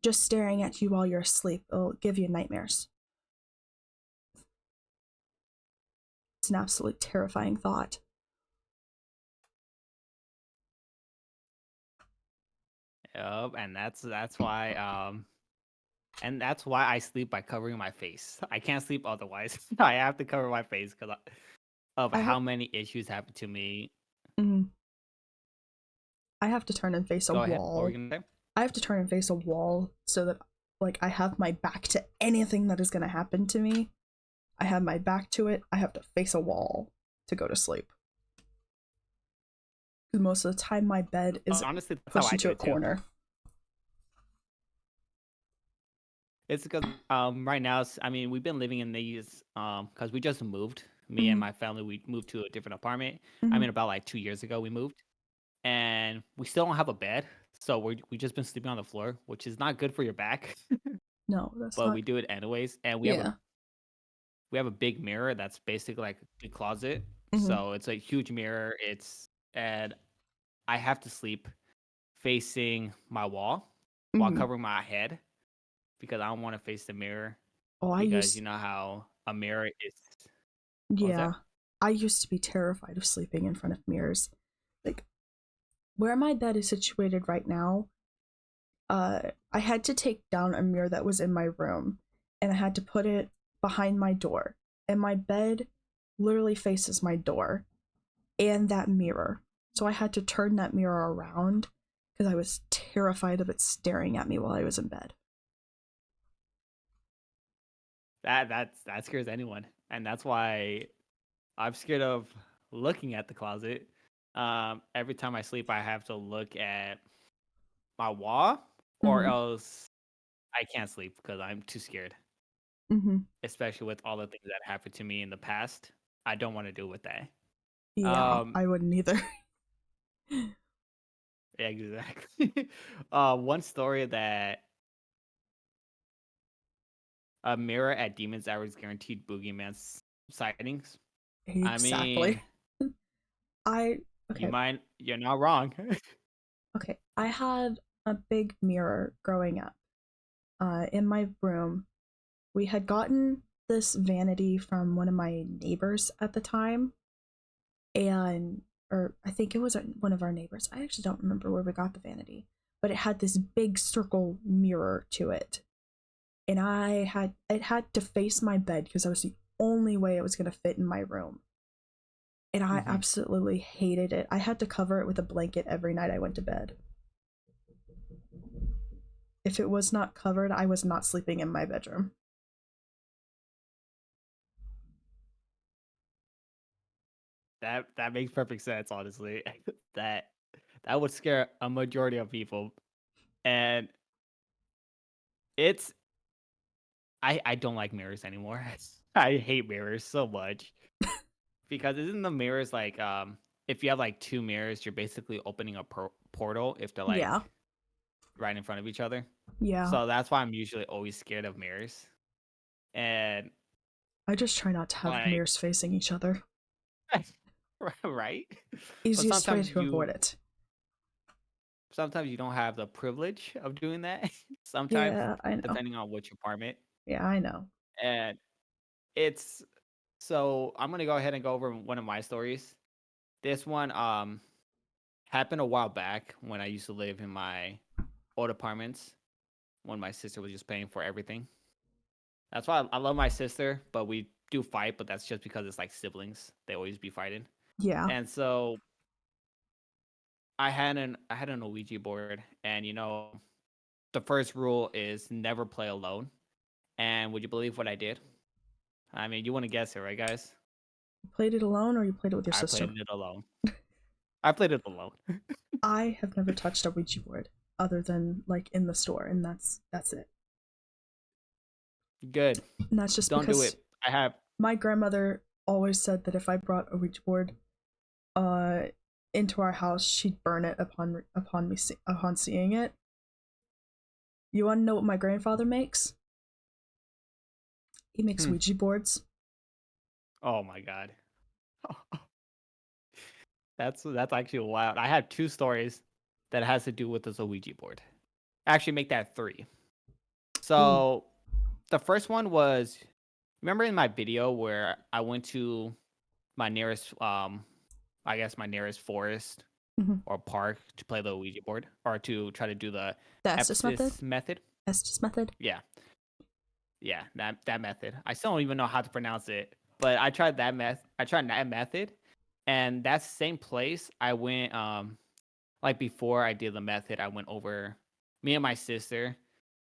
just staring at you while you're asleep, it'll give you nightmares. It's an absolutely terrifying thought. Yep, and that's why I sleep by covering my face. I can't sleep otherwise. I have to cover my face because of how many issues happen to me. I have to turn and face a Go ahead. What were wall. you gonna say? I have to turn and face a wall so that like I have my back to anything that is going to happen to me. I have my back to it. I have to face a wall to go to sleep. Because most of the time my bed is Honestly, that's how pushed I into do a it too. corner. It's because right now, I mean, we've been living in these because we just moved. Me and Mhm. my family, we moved to a different apartment. I Mhm. mean, about like 2 years ago, we moved, and we still don't have a bed, so we just been sleeping on the floor, which is not good for your back. No, that's But not. we do it anyways, and Yeah. we have a big mirror that's basically like a closet. Mhm. So it's a huge mirror. And I have to sleep facing my wall while Mhm. covering my head because I don't want to face the mirror Oh, I because you used know how a mirror is. What was yeah. that? I used to be terrified of sleeping in front of mirrors. Like where my bed is situated right now, I had to take down a mirror that was in my room and I had to put it behind my door. And my bed literally faces my door and that mirror. So I had to turn that mirror around because I was terrified of it staring at me while I was in bed. That scares anyone, and that's why I'm scared of looking at the closet. Every time I sleep, I have to look at my wall, or Mm-hmm. else I can't sleep because I'm too scared. Mm-hmm. Especially with all the things that happened to me in the past, I don't want to deal with that. Yeah, Um, I wouldn't either. exactly. One story that a mirror at Demon's Hours guaranteed boogeyman sightings. I Exactly. mean, I okay. you're not wrong. Okay. I had a big mirror growing up. In my room, we had gotten this vanity from one of my neighbors at the time, and or I think it was one of our neighbors. I actually don't remember where we got the vanity, but it had this big circle mirror to it, and it had to face my bed because that was the only way it was going to fit in my room. And I hmm absolutely hated it. I had to cover it with a blanket every night I went to bed. If it was not covered, I was not sleeping in my bedroom. That makes perfect sense, honestly. that that would scare a majority of people, and it's I don't like mirrors anymore. I hate mirrors so much because isn't the mirrors like if you have like two mirrors, you're basically opening a portal if they're Yeah, like right in front of each other. yeah. So that's why I'm usually always scared of mirrors. And I just try not to have like mirrors facing each other. right? But Easiest way to avoid it. sometimes you don't have the privilege of doing that. Sometimes Yeah, I know. depending on which apartment. Yeah, I know. And it's so I'm gonna go ahead and go over one of my stories. This one happened a while back when I used to live in my old apartments when my sister was just paying for everything. That's why I love my sister, but we do fight, but that's just because it's like siblings. They always be fighting. Yeah. And so I had an Ouija board, and you know the first rule is never play alone. And would you believe what I did? I mean, you want to guess it, right, guys? You played it alone or you played it with your I played sister? it alone. I played it alone. I have never touched a Ouija board other than like in the store, and that's it. Good. And that's just Don't do because it. I have. my grandmother always said that if I brought a Ouija board uh into our house, she'd burn it upon seeing it. You want to know what my grandfather makes? He makes Hmm. Ouija boards. Oh my god. That's actually wild. I have two stories that has to do with this Ouija board. Actually, make that three. Ooh, So the first one was, remember in my video where I went to my nearest I guess my nearest forest mm-hmm. or park to play the Ouija board or to try to do the The Estes method. Epsis method. Estes method. Yeah. Yeah, that method. I still don't even know how to pronounce it, but I tried that method, and that's the same place I went. like before I did the method, I went over me and my sister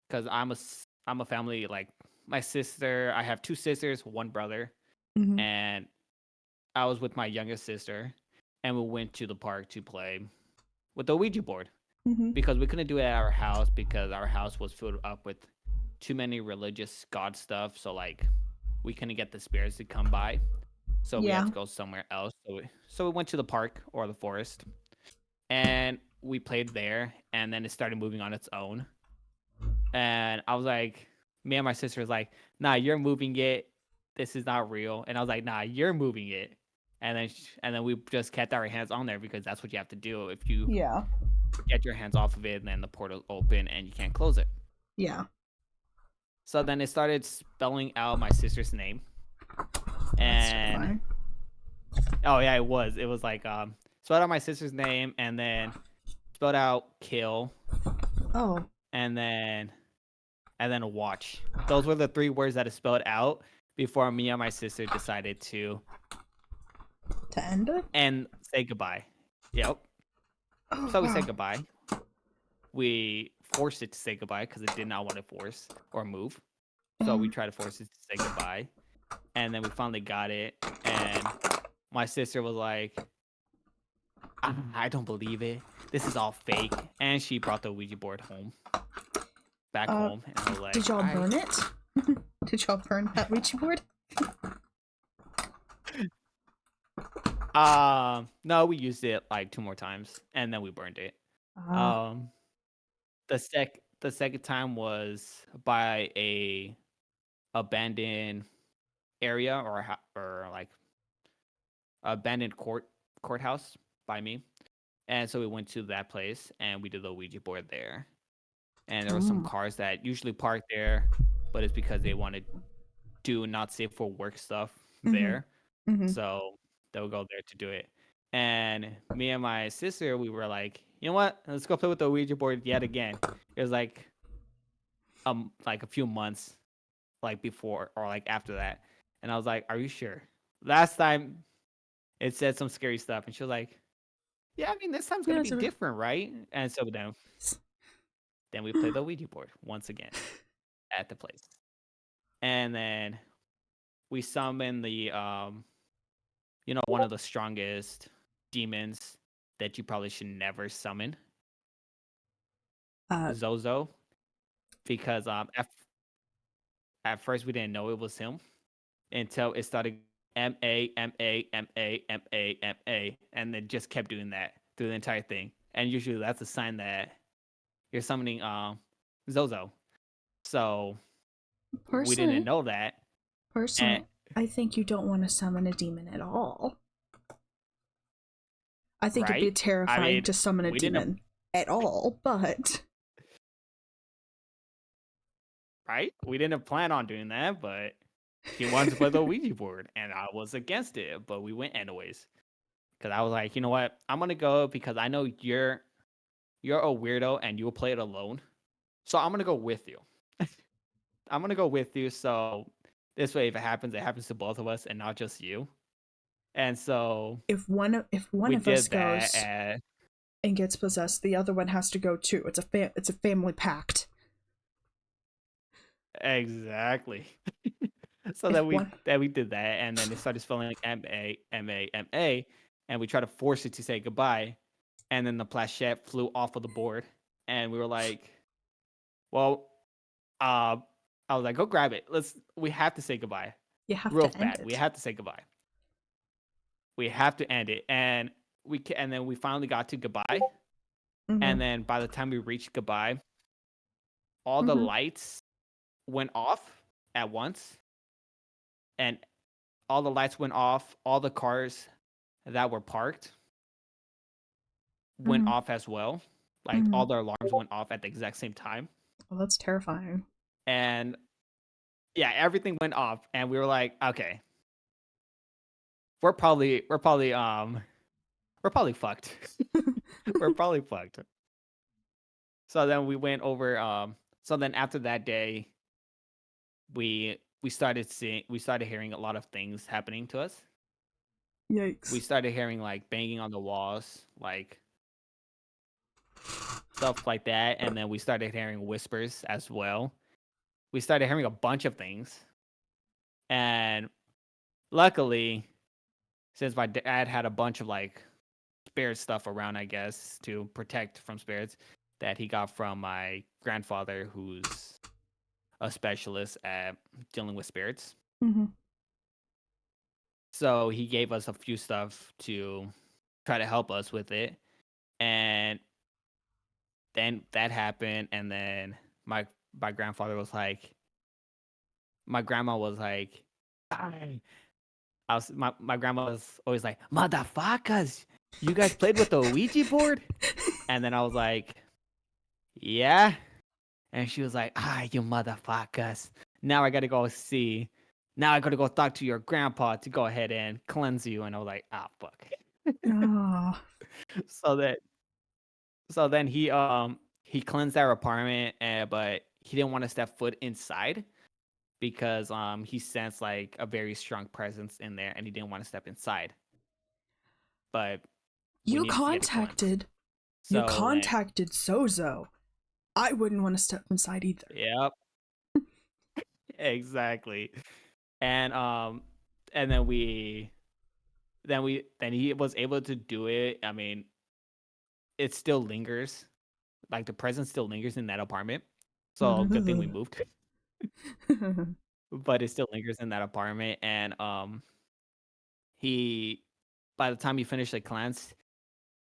because I'm a family like my sister. I have two sisters, one brother, Mm-hmm. and I was with my youngest sister, and we went to the park to play with the Ouija board Mm-hmm. because we couldn't do it at our house because our house was filled up with too many religious god stuff. So like we couldn't get the spirits to come by. So we had Yeah. to go somewhere else. So we went to the park or the forest and we played there and then it started moving on its own. And I was like, me and my sister was like, nah, you're moving it. This is not real. And I was like, nah, you're moving it. And then we just kept our hands on there because that's what you have to do. If you Yeah. get your hands off of it, then the portal open and you can't close it. Yeah. So then it started spelling out my sister's name. That's And terrifying. oh yeah, it was. It was like spelled out my sister's name and then spelled out kill Oh, and then watch. Those were the three words that it spelled out before me and my sister decided to to end it? and say goodbye. Yep. Oh, So we wow. said goodbye. We forced it to say goodbye because it did not want to force or move. So we tried to force it to say goodbye. And then we finally got it. And my sister was like, I don't believe it. This is all fake. And she brought the Ouija board back home. And I was like, Did y'all all right. burn it? Did y'all burn that Ouija board? No, we used it like 2 more times, and then we burned it. Um, the second time was by a abandoned area or like abandoned courthouse by me, and so we went to that place and we did the Ouija board there. And there were some cars that usually park there, but it's because they want to do not safe for work stuff there. Mm-hmm. So they'll go there to do it. And me and my sister, we were like, you know what? Let's go play with the Ouija board yet again. It was like a few months like before or like after that. And I was like, are you sure? Last time it said some scary stuff. And she was like, yeah, I mean, this time's gonna be different, right? And so then we played the Ouija board once again at the place. And then we summoned the one of the strongest demons that you probably should never summon, Zozo, because at first we didn't know it was him until it started M-A, and then just kept doing that through the entire thing. And usually that's a sign that you're summoning Zozo. So we didn't know that. Personally, I think you don't want to summon a demon at all. I think it'd be terrifying to summon a demon at all, but right? We didn't plan on doing that, but he wanted to play the Ouija board, and I was against it, but we went anyways. Because I was like, you know what? I'm gonna go because I know you're a weirdo and you'll play it alone. So I'm gonna go with you. I'm gonna go with you. So this way, if it happens to both of us and not just you. And so if one of us goes and gets possessed, the other one has to go too. It's a family pact. Exactly. So that we did that, and then it started spelling like M-A, and we tried to force it to say goodbye, and then the planchette flew off of the board, and we were like, well, I was like, go grab it. We have to say goodbye. You have Real to end bad. it. We have to say goodbye. We have to end it, and then we finally got to goodbye, and then by the time we reached goodbye, all the lights went off at once, and all the lights went off. All the cars that were parked went off as well. Like all the alarms went off at the exact same time. Well, that's terrifying. And yeah, everything went off, and we were like, okay, we're probably fucked. We're probably fucked. So then we went over. So then after that day, we started hearing a lot of things happening to us. Yikes. We started hearing like banging on the walls, like stuff like that. And then we started hearing whispers as well. We started hearing a bunch of things. And luckily, since my dad had a bunch of like spirit stuff around, I guess, to protect from spirits that he got from my grandfather, who's a specialist at dealing with spirits. Mm-hmm. So he gave us a few stuff to try to help us with it. And then that happened. And then my grandfather was like, my grandma was like, my grandma was always like, motherfuckers, you guys played with the Ouija board? And then I was like, yeah. And she was like, you motherfuckers. Now I gotta go see. Now I gotta go talk to your grandpa to go ahead and cleanse you. And I was like, fuck. Oh. so that so then he cleansed our apartment, but he didn't want to step foot inside because he sensed like a very strong presence in there, and he didn't want to step inside. But we You needed to get it cleansed. contacted. You So then, contacted Sozo. I wouldn't want to step inside either. yep, exactly. And then he was able to do it. I mean, it still lingers. Like the presence still lingers in that apartment. So good thing we moved. But it still lingers in that apartment. And he by the time he finished the cleanse,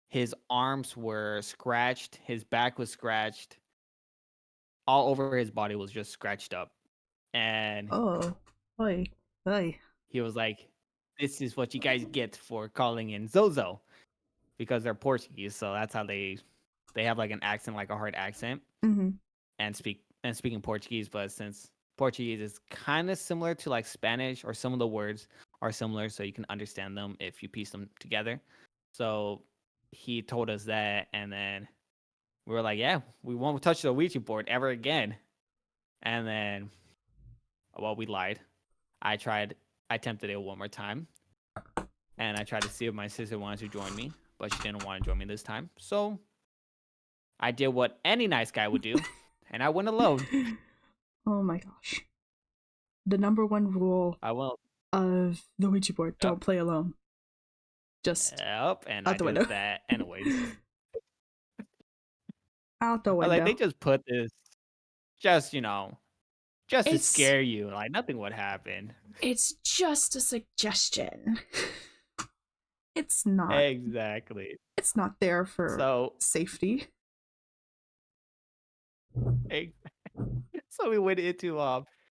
his arms were scratched, his back was scratched, all over his body was just scratched up. And Oh. Oy. Oy. he was like, this is what you guys get for calling in Zozo. Because they're Portuguese, so that's how they have like an accent, like a hard accent, Mm-hmm. and speaking Portuguese. But since Portuguese is kind of similar to like Spanish, or some of the words are similar, so you can understand them if you piece them together. So he told us that, and then we were like, yeah, we won't touch the Ouija board ever again. And then, well, we lied. I attempted it one more time, and I tried to see if my sister wanted to join me, but she didn't want to join me this time. So I did what any nice guy would do, and I went alone. Oh my gosh. The number one rule I went. of the Ouija board: Yep. don't play alone. Just Yep, and out I the did window. that anyways. Out the I was like, window. they just put this just, just to It's scare you. Like nothing would happen. it's just a suggestion. It's not. Exactly. It's not there for So, safety. so we went into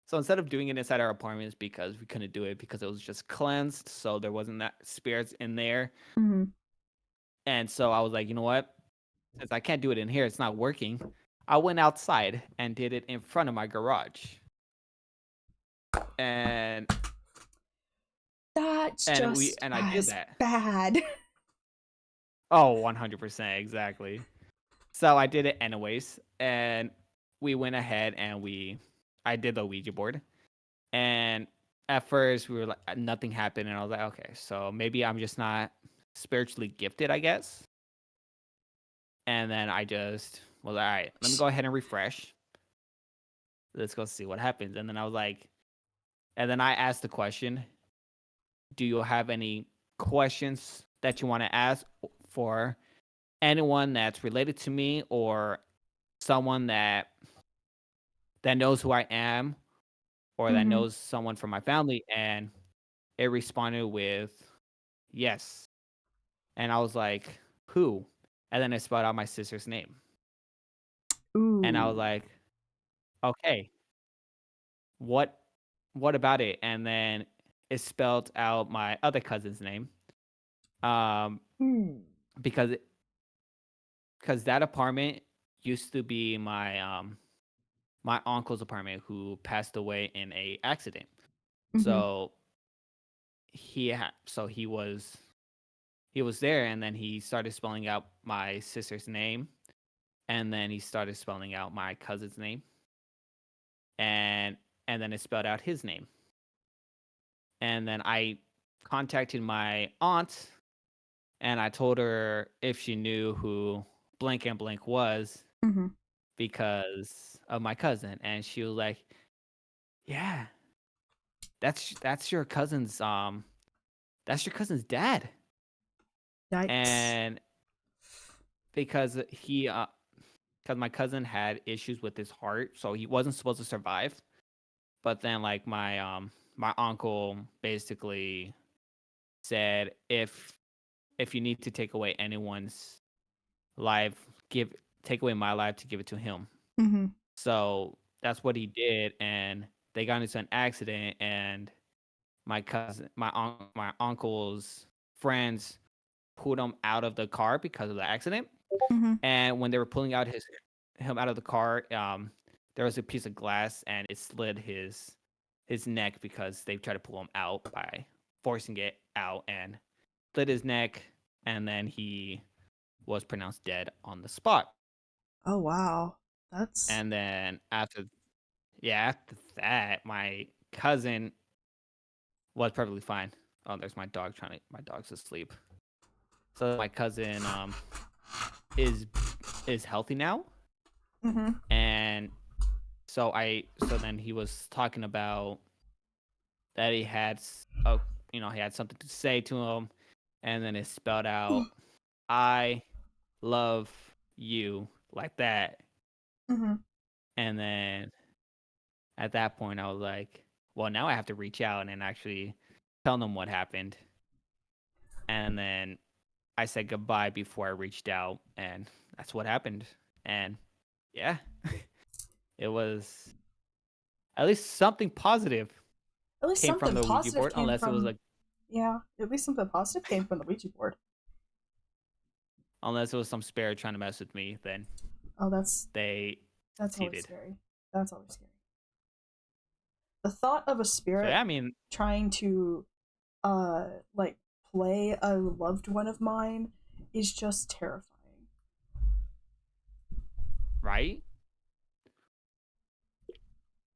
so instead of doing it inside our apartments, because we couldn't do it because it was just cleansed, so there wasn't that spirits in there. Mm-hmm. And so I was like, you know what? Since I can't do it in here, it's not working. I went outside and did it in front of my garage. And That's just I did that. bad. Oh, 100%, exactly. So I did it anyways, and we went ahead and I did the Ouija board. And at first we were like, nothing happened, and I was like, okay, so maybe I'm just not spiritually gifted, I guess. And then I just was like, all right, let me go ahead and refresh. Let's go see what happens. And then I was like, and then I asked the question, do you have any questions that you want to ask for anyone that's related to me, or someone that knows who I am, or that Mm-hmm. knows someone from my family? And it responded with yes. And I was like, who? And then it spelled out my sister's name. And I was Ooh. like, okay, what about it? And then it spelled out my other cousin's name. Ooh. Because that apartment used to be my uncle's apartment, who passed away in a accident. Mm-hmm. So he was there, and then he started spelling out my sister's name, and then he started spelling out my cousin's name, and then it spelled out his name. And then I contacted my aunt, and I told her if she knew who blank and blank was Mm-hmm. because of my cousin, and she was like, "Yeah, that's your cousin's dad," Yikes. and because because my cousin had issues with his heart, so he wasn't supposed to survive. But then, like my uncle basically said, if you need to take away anyone's life, take away my life to give it to him. Mm-hmm. So that's what he did, and they got into an accident, and my uncle's friends pulled him out of the car because of the accident. Mm-hmm. And when they were pulling him out of the car, there was a piece of glass, and it slid his neck because they tried to pull him out by forcing it out, and slit his neck, and then he was pronounced dead on the spot. Oh wow. That's And then after that, my cousin was perfectly fine. Oh, there's my dog's asleep. So my cousin is is healthy now, mm-hmm. and so then he was talking about that he had something to say to him, and then it spelled out I love you, like that. Mm-hmm. And then at that point I was like, well, now I have to reach out and actually tell them what happened. And then I said goodbye before I reached out, and that's what happened. And yeah, it was at least something positive At least came from something the Ouija positive board, came unless it was from, like yeah, at least something positive came from the Ouija board. unless it was some spirit trying to mess with me, then Oh, that's they that's always succeeded. scary. That's always scary. The thought of a So spirit yeah, I mean, trying to uh like play a loved one of mine is just terrifying. right?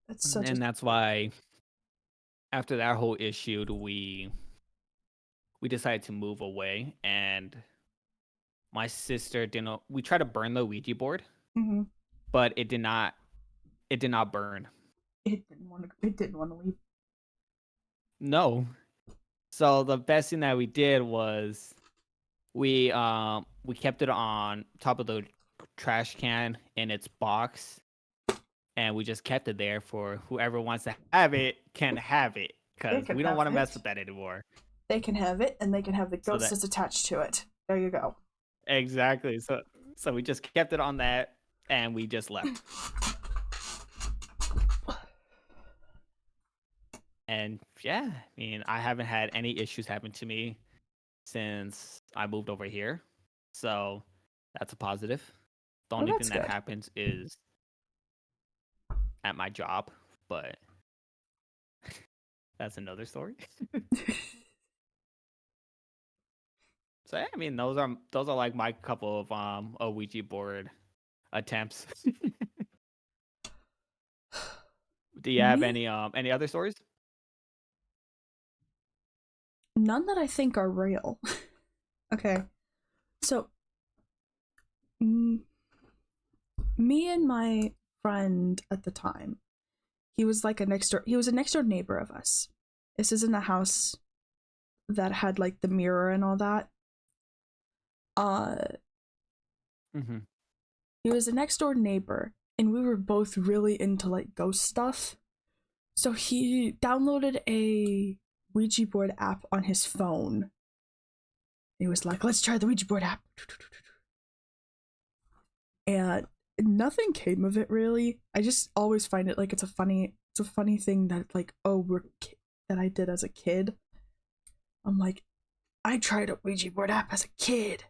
It's such a And that's why after that whole issue, we decided to move away, and my sister didn't. We tried to burn the Ouija board, mm-hmm. but it did not burn. It didn't want to leave. No. So the best thing that we did was we kept it on top of the trash can in its box, and we just kept it there for whoever wants to have it can have it, They because can we don't have want to mess it. with that anymore. They can have it, and they can have the So ghost that that's attached to it. There you go. exactly. So we just kept it on that, and we just left. And yeah, I mean, I haven't had any issues happen to me since I moved over here. So that's a positive. The Oh, only thing that's that good. happens is at my job, but that's another story. So yeah, I mean, those are like my couple of Ouija board attempts. Do you have Me? any other stories? None that I think are real. Okay. So, mm, me and my friend at the time, he was a next door neighbor of us. This is in a house that had like the mirror and all that. Uh, Mm-hmm. he was a next door neighbor, and we were both really into like ghost stuff. So he downloaded a Ouija board app on his phone. He was like, let's try the Ouija board app. And nothing came of it really. I just always find it like it's a funny thing that like, oh, that I did as a kid. I'm like, I tried a Ouija board app as a kid.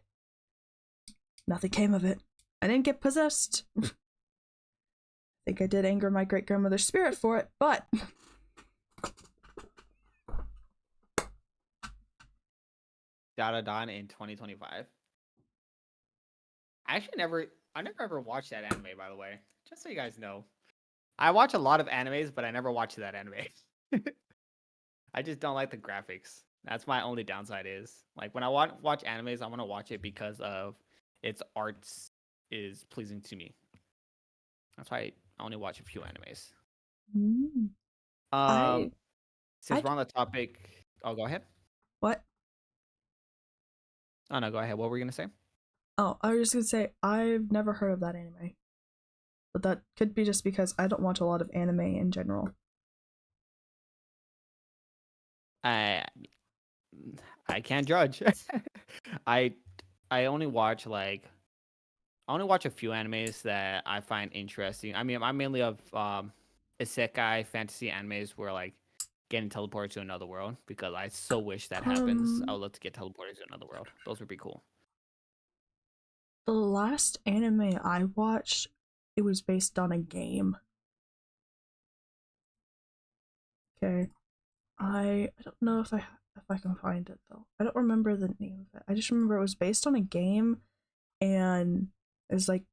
Nothing came of it. I didn't get possessed. I think I did anger my great grandmother's spirit for it, but Dada Don in 2025. I never ever watched that anime, by the way. Just so you guys know. I watch a lot of animes, but I never watch that anime. I just don't like the graphics. That's my only downside is. Like when I watch animes, I want to watch it because of its arts is pleasing to me. That's why I only watch a few animes. Mm. Um, I since I we're on the topic, oh, go ahead. what? Oh no, go ahead. What were you gonna say? Oh, I was just gonna say I've never heard of that anime, but that could be just because I don't watch a lot of anime in general. I I can't judge. I I only watch like I only watch a few animes that I find interesting. I mean, I'm mainly of isekai fantasy animes where like getting teleported to another world because I so wish that happens. I Um, would love to get teleported to another world. Those would be cool. the last anime I watched, it was based on a game. Okay, I don't know if I can find it though. I don't remember the name of it. I just remember it was based on a game, and it was like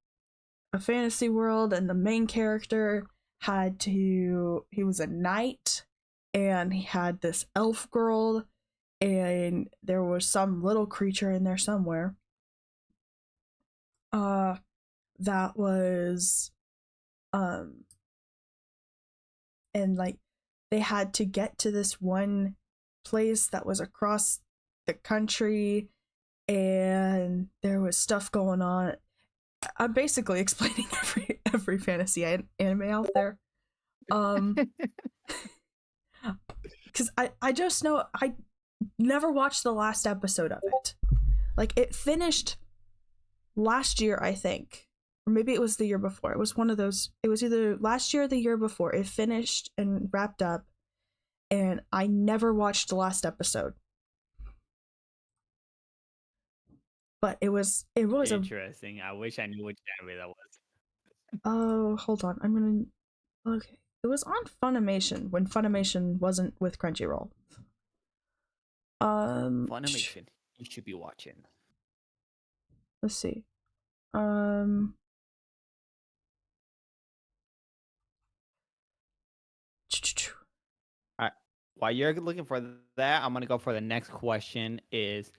a fantasy world, and the main character he was a knight, and he had this elf girl, and there was some little creature in there somewhere. Uh, that was um and like they had to get to this one place that was across the country, and there was stuff going on. I'm basically explaining every fantasy anime out there. Um because I just know I never watched the last episode of it. Like it finished last year, I think. Or maybe it was the year before. It was one of those. It was either last year or the year before. It finished and wrapped up, and I never watched the last episode. But it was a Interesting. I wish I knew which anime that was. oh, hold on. I'm gonna okay. It was on Funimation when Funimation wasn't with Crunchyroll. Um Funimation. You should be watching. let's see. Um All right. While you're looking for that, I'm gonna go for the next question. Is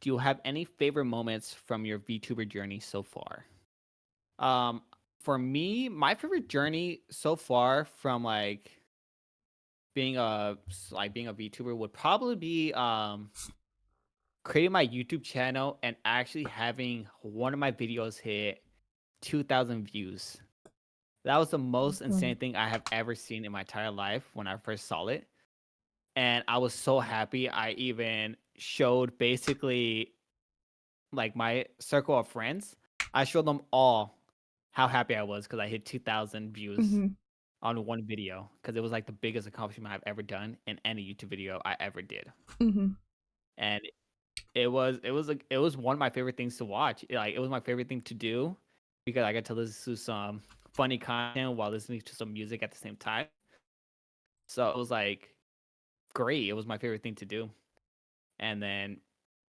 do you have any favorite moments from your VTuber journey so far? Um, for me, my favorite journey so far from being a VTuber would probably be creating my YouTube channel and actually having one of my videos hit 2,000 views. That was the most insane thing I have ever seen in my entire life when I first saw it. And I was so happy. I even showed basically like my circle of friends. I showed them all how happy I was because I hit 2,000 views mm-hmm, on one video because it was like the biggest accomplishment I've ever done in any YouTube video I ever did. mm-hmm, And it was one of my favorite things to watch. Like it was my favorite thing to do because I got to listen to some funny content while listening to some music at the same time. So it was like great. It was my favorite thing to do. And then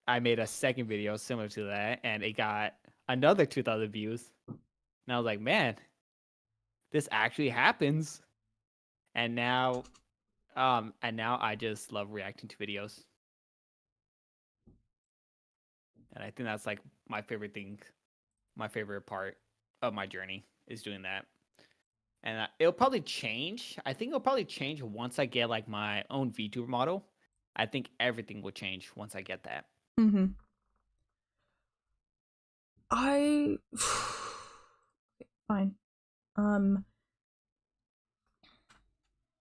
I made a second video similar to that, and it got another 2,000 views. And I was like, man, this actually happens. And now I just love reacting to videos. And I think that's like my favorite thing, my favorite part of my journey is doing that. And it'll probably change. I think it'll probably change once I get like my own VTuber model. I think everything will change once I get that. mm-hmm. I fine. Um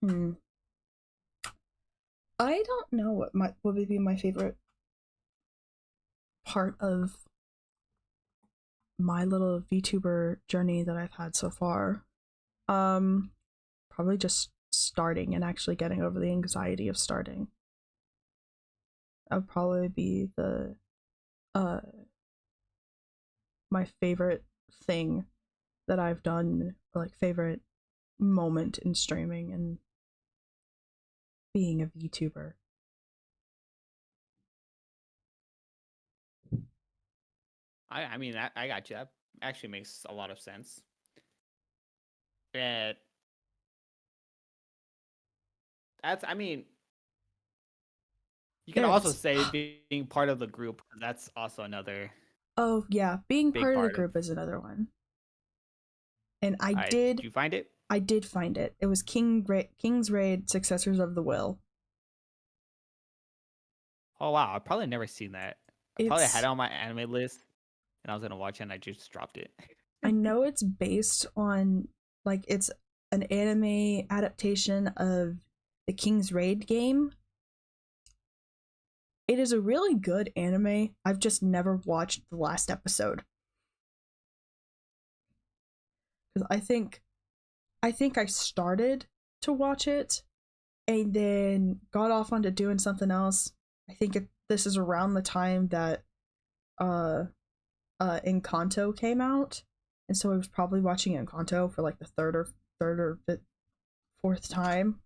hmm. I don't know what would be my favorite part of my little VTuber journey that I've had so far. Um, Probably just starting and actually getting over the anxiety of starting. That would probably be the uh my favorite thing that I've done, or like favorite moment in streaming and being a VTuber. I mean, I got you. That actually makes a lot of sense. And I mean, you can There it also is. say being part of the group. That's also another. Oh yeah, being Big part of the part of. group is another one. And Did you find it? I did find it. It was King's Raid: Successors of the Will. Oh wow, I probably never seen that. I probably had It's it on my anime list, and I was gonna watch it, and I just dropped it. I know it's based on like it's an anime adaptation of the King's Raid game. It is a really good anime. I've just never watched the last episode because I think I started to watch it and then got off onto doing something else. I think this is around the time that uh Encanto came out, and so I was probably watching Encanto for like the third or fifth, fourth time.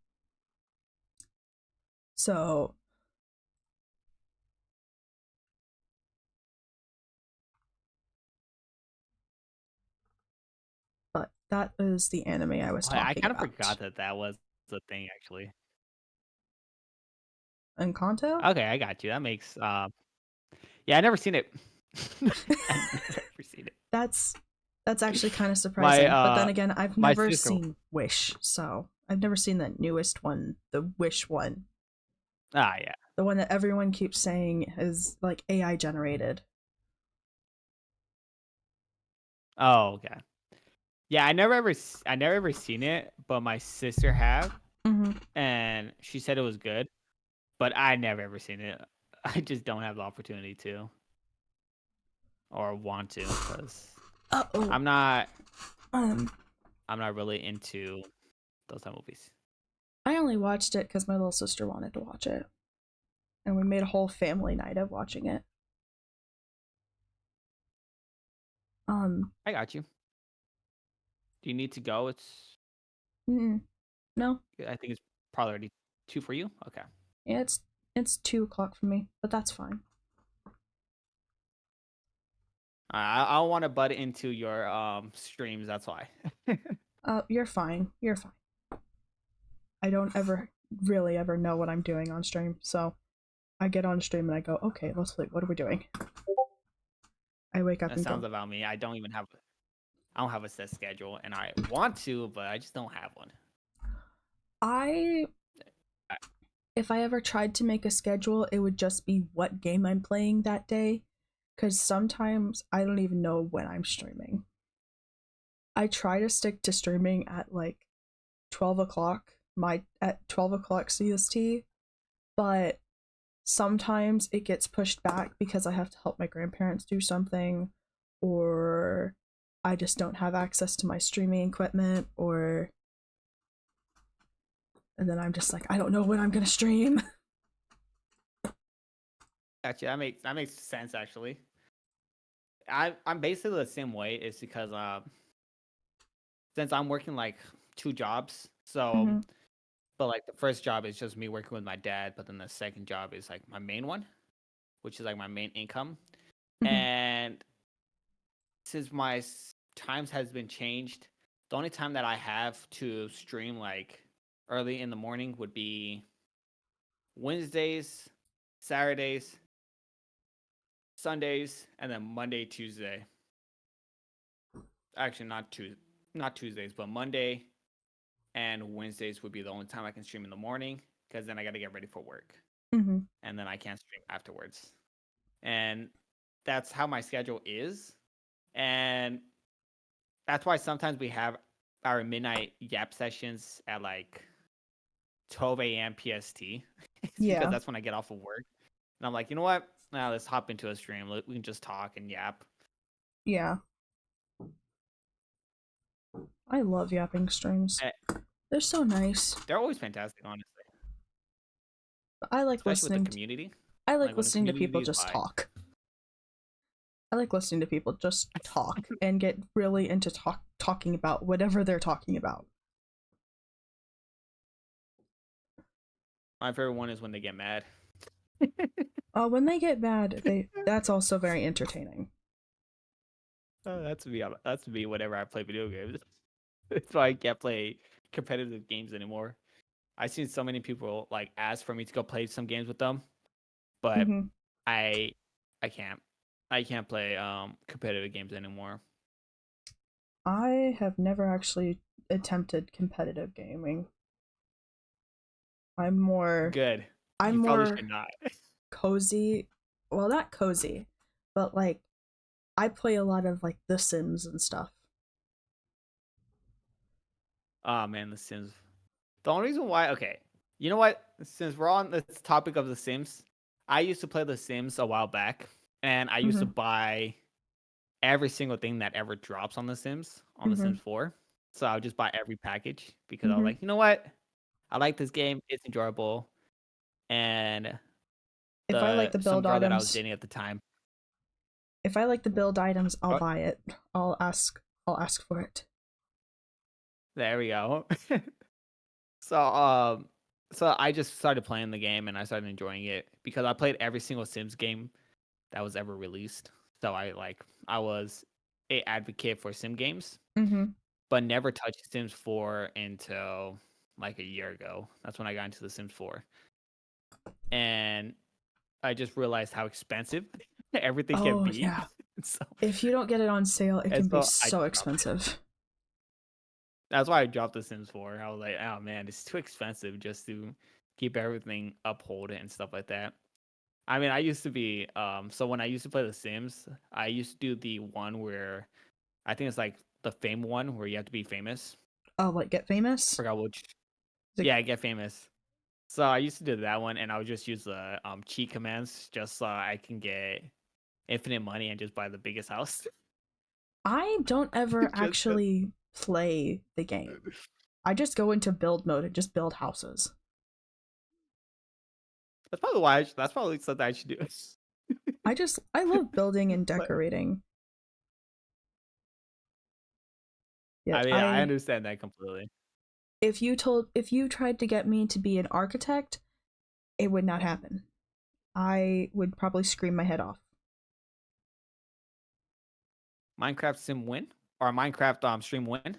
So, but that is the anime I was Oh, I talking kind of about. forgot that that was the thing actually. Encanto? Okay, I got you. That makes yeah, I never seen it. I never seen it. That's actually kind of My surprising. But then again, I've my never sister. seen Wish, so I've never seen the newest one, the Wish one, Ah, yeah. the one that everyone keeps saying is like AI generated. Oh, okay. Yeah, I never ever seen it, but my sister have, Mm-hmm. and she said it was good, but I never ever seen it. I just don't have the opportunity to or want to because Oh, I'm not um, I'm not really into those type of movies. I only watched it because my little sister wanted to watch it, and we made a whole family night of watching it. Um, I got you. Do you need to go? no, I think it's probably already 2 for you. Okay. yeah, it's 2 o'clock for me, but that's fine. I don't want to butt into your streams. That's why. You're fine. You're fine. I don't ever really ever know what I'm doing on stream, so I get on stream and I go, okay, let's sleep. What are we doing? I wake up That and sounds go, about me. I don't have a set schedule, and I want to, but I just don't have one. I I- if I ever tried to make a schedule, it would just be what game I'm playing that day. Because sometimes I don't even know when I'm streaming. I try to stick to streaming at like 12 o'clock, at 12 o'clock CST, but sometimes it gets pushed back because I have to help my grandparents do something, or I just don't have access to my streaming equipment, or and then I'm just like, I don't know when I'm gonna stream. Gotcha. That makes sense actually. I'm basically the same way. It's because since I'm working like 2 jobs, so Mm-hmm. but like the first job is just me working with my dad, but then the second job is like my main one, which is like my main income. Mm-hmm. And since my times has been changed, the only time that I have to stream like early in the morning would be Wednesdays, Saturdays, Sundays, and then Monday, Tuesday. Actually, not Tuesdays, but Monday and Wednesdays would be the only time I can stream in the morning because then I got to get ready for work Mm-hmm. and then I can't stream afterwards. And that's how my schedule is. And that's why sometimes we have our midnight Yap sessions at like 12 a.m. PST. It's because Yeah. that's when I get off of work. And I'm like, you know what? Now let's hop into a stream. We can just talk and yap. Yeah. I love yapping streams. Eh, They're so nice. They're always fantastic, honestly, I like especially with the listening community. I Like like when the listening to community people is just vibes. talk. I like listening to people just talk and get really into talking about whatever they're talking about. My favorite one is when they get mad. When they get mad, that's also very entertaining. That's me whenever I play video games. That's why I can't play competitive games anymore. I've seen so many people like ask for me to go play some games with them, but Mm-hmm. I I can't. I can't play competitive games anymore. I have never actually attempted competitive gaming. I'm more Good. I'm You probably more should not. cozy. Well, not cozy, but like I play a lot of like The Sims and stuff. Oh man, The Sims. The only reason why, okay, you know what? Since we're on this topic of The Sims, I used to play The Sims a while back, and I used to Mhm. buy every single thing that ever drops on The Mhm. Sims 4. So I would just buy every package because I was Mhm. like, you know what? I like this game. It's enjoyable. And If I like the some build girl that I was items, dating at the time. if I like the build items, I'll Oh, buy it. I'll ask for it. there we go. So I just started playing the game and I started enjoying it because I played every single Sims game that was ever released. So I was a advocate for sim games, Mhm. but never touched Sims 4 until like a year ago. That's when I got into the Sims 4. And I just realized how expensive everything can Oh be. yeah. so If you don't get it on sale, it and can be so I so dropped it. expensive. That's why I dropped the Sims 4. I was like, oh man, it's too expensive just to keep everything uphold and stuff like that. I mean, I used to be so when I used to play The Sims, I used to do the one where I think it's like the fame one where you have to be famous. Oh, like get I famous? forgot which. Like, Yeah, get famous. So I used to do that one, and I would just use the cheat commands just so I can get infinite money and just buy the biggest house. I don't ever just cause. actually play the game. I just go into build mode and just build houses. That's probably why. That's probably something I should do. I love building and but decorating. I Yet mean, I I understand that completely. if you tried to get me to be an architect, it would not happen. I would probably scream my head off. Minecraft sim win or Minecraft stream win.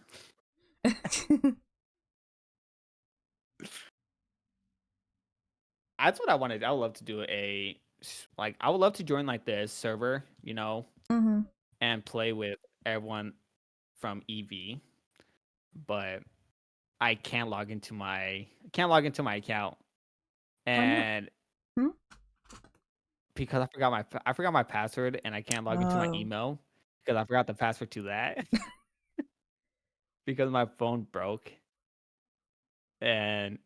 That's what I wanted. I would love to do I would love to join like this server, Mhm. and play with everyone from EV, but I can't log into my account, Why not? and Hmm? because I forgot my password and I can't log into my Oh. email because I forgot the password to that because my phone broke, and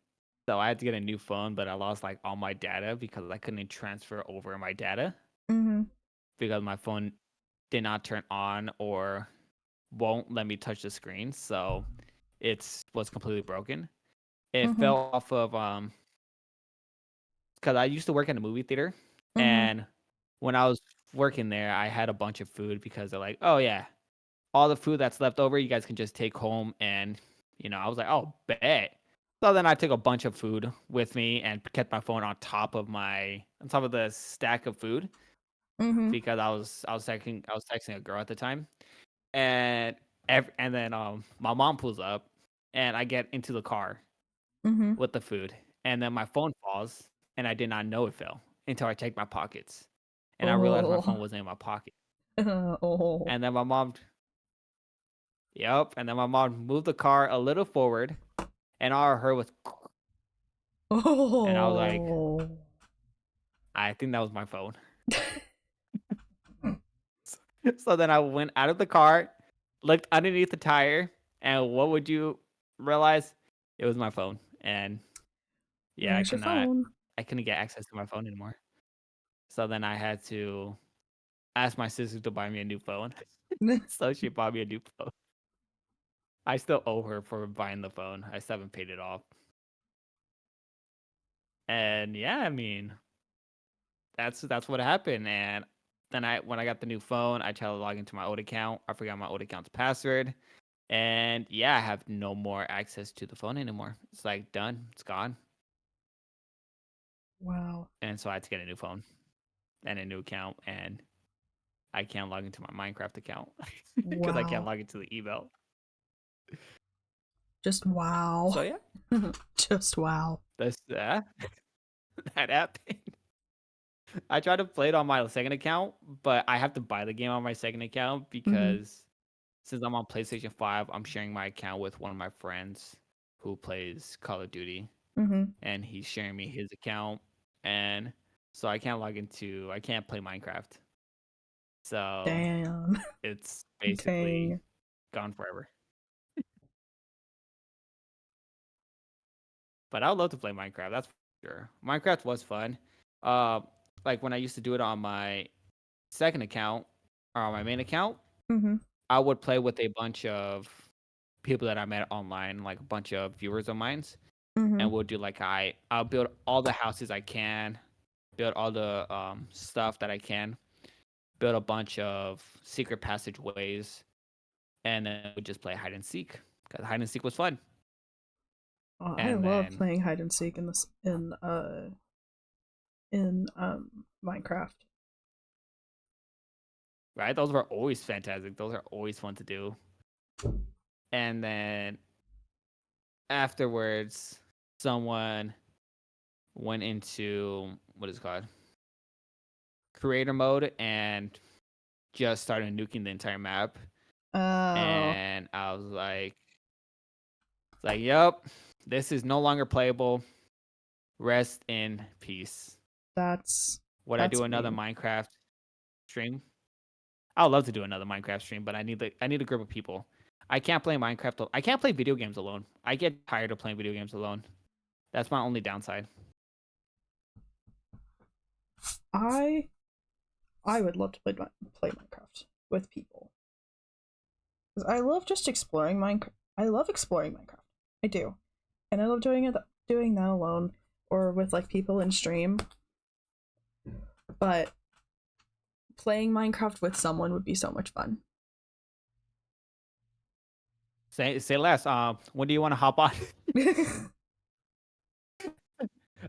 so I had to get a new phone, but I lost like all my data because I couldn't transfer over my data Mhm. because my phone did not turn on or won't let me touch the screen, so it's was completely broken. It Mhm. fell off of because I used to work in a movie theater, Mhm. and when I was working there, I had a bunch of food because they're like, "Oh yeah, all the food that's left over, you guys can just take home." And I was like, "Oh, bet." So then I took a bunch of food with me and kept my phone on top of the stack of food Mhm. because I was texting a girl at the time, and and then my mom pulls up, and I get into the car Mhm. with the food, and then my phone falls, and I did not know it fell until I checked my pockets, and I realized my phone Oh. wasn't in my pocket, Oh. and then my mom, yep, and then my mom moved the car a little forward, and all I heard was, and I was like, Oh. I think that was my phone. So then I went out of the car, looked underneath the tire, and what would you realize? It was my phone, and yeah, There's your phone. I couldn't get access to my phone anymore. So then I had to ask my sister to buy me a new phone. So she bought me a new phone. I still owe her for buying the phone. I still haven't paid it off. And yeah, I mean, that's what happened. And then when I got the new phone, I tried to log into my old account. I forgot my old account's password. And yeah, I have no more access to the phone anymore. It's like done. It's gone. Wow. And so I had to get a new phone and a new account, and I can't log into my Minecraft account because I can't Wow. log into the email. Just wow. So yeah, Just wow. that's that happened. I tried to play it on my second account, but I have to buy the game on my second account Mm-hmm. because since I'm on PlayStation 5, I'm sharing my account with one of my friends who plays Call of Duty, Mm-hmm. and he's sharing me his account, and so I can't play Minecraft. So Damn. it's basically Dang. gone forever. But I would love to play Minecraft. That's for sure. Minecraft was fun. Uh, like when I used to do it on my second account or on my main account, Mm-hmm. I would play with a bunch of people that I met online, like a bunch of viewers of mine, Mm-hmm. and we'll do like I'll build all the houses I can, build all the stuff that I can, build a bunch of secret passageways, and then we just play hide and seek because hide and seek was fun. Oh, I And love then playing hide and seek in Minecraft. right, those were always fantastic. Those are always fun to do. And then afterwards, someone went into what is it called creator mode and just started nuking the entire map. Oh, And I was like, yep, this is no longer playable. Rest in peace. that's Would I that's do another mean. Minecraft stream? I would love to do another Minecraft stream, but I need a group of people. I can't play Minecraft. I can't play video games alone. I get tired of playing video games alone. That's my only downside. I I would love to play Minecraft with people. 'Cause I love just exploring Minecraft. I love exploring Minecraft. I do, and I love doing that alone or with like people in stream. But playing Minecraft with someone would be so much fun. Say less. When do you want to hop on?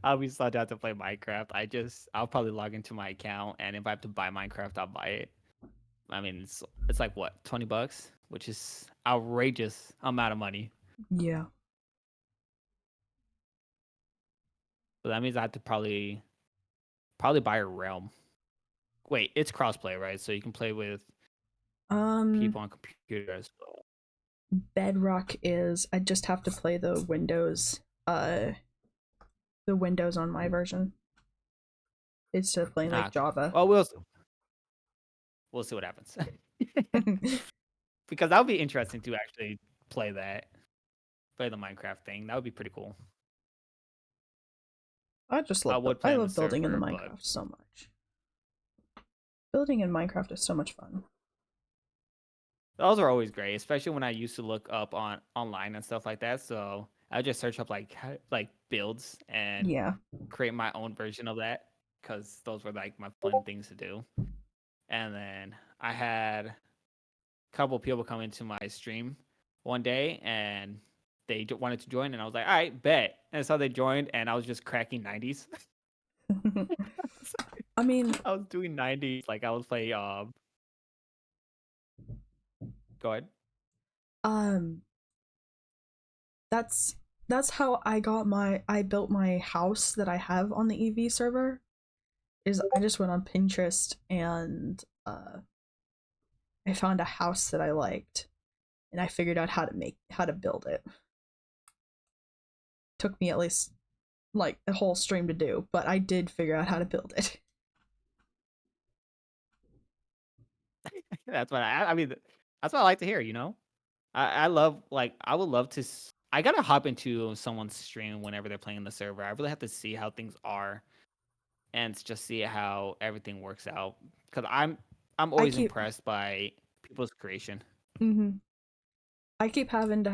I'll be so down to play Minecraft. I'll probably log into my account, and if I have to buy Minecraft, I'll buy it. I mean, it's like what, $20, which is outrageous amount of money. Yeah. So that means I have to probably buy a realm. Wait, it's crossplay, right? So you can play with Um, people on computer as well. Bedrock is I just have to play the Windows on my version instead of playing like Okay. Java. Well, we'll see what happens. Because that would be interesting to actually play play the Minecraft thing. That would be pretty cool. I would I play on the love building in the server, but Minecraft so much. Building in Minecraft is so much fun. those are always great, especially when I used to look up online and stuff like that. So I would just search up like builds and Yeah. create my own version of that because those were like my fun things to do. And then I had a couple people come into my stream one day and they wanted to join, and I was like, all right, bet. And so they joined, and I was just cracking 90s. I mean, I was doing 90s, like I was playing. Go ahead. um that's that's how I built my house that I have on the EV server. Is I just went on Pinterest and I found a house that I liked and I figured out how to build it. Took me at least like a whole stream to do, but I did figure out how to build it. That's what I mean. That's what I like to hear. I love like I would love to. I gotta hop into someone's stream whenever they're playing the server. I really have to see how things are and just see how everything works out because I'm I always keep impressed by people's creation. mhm. I keep having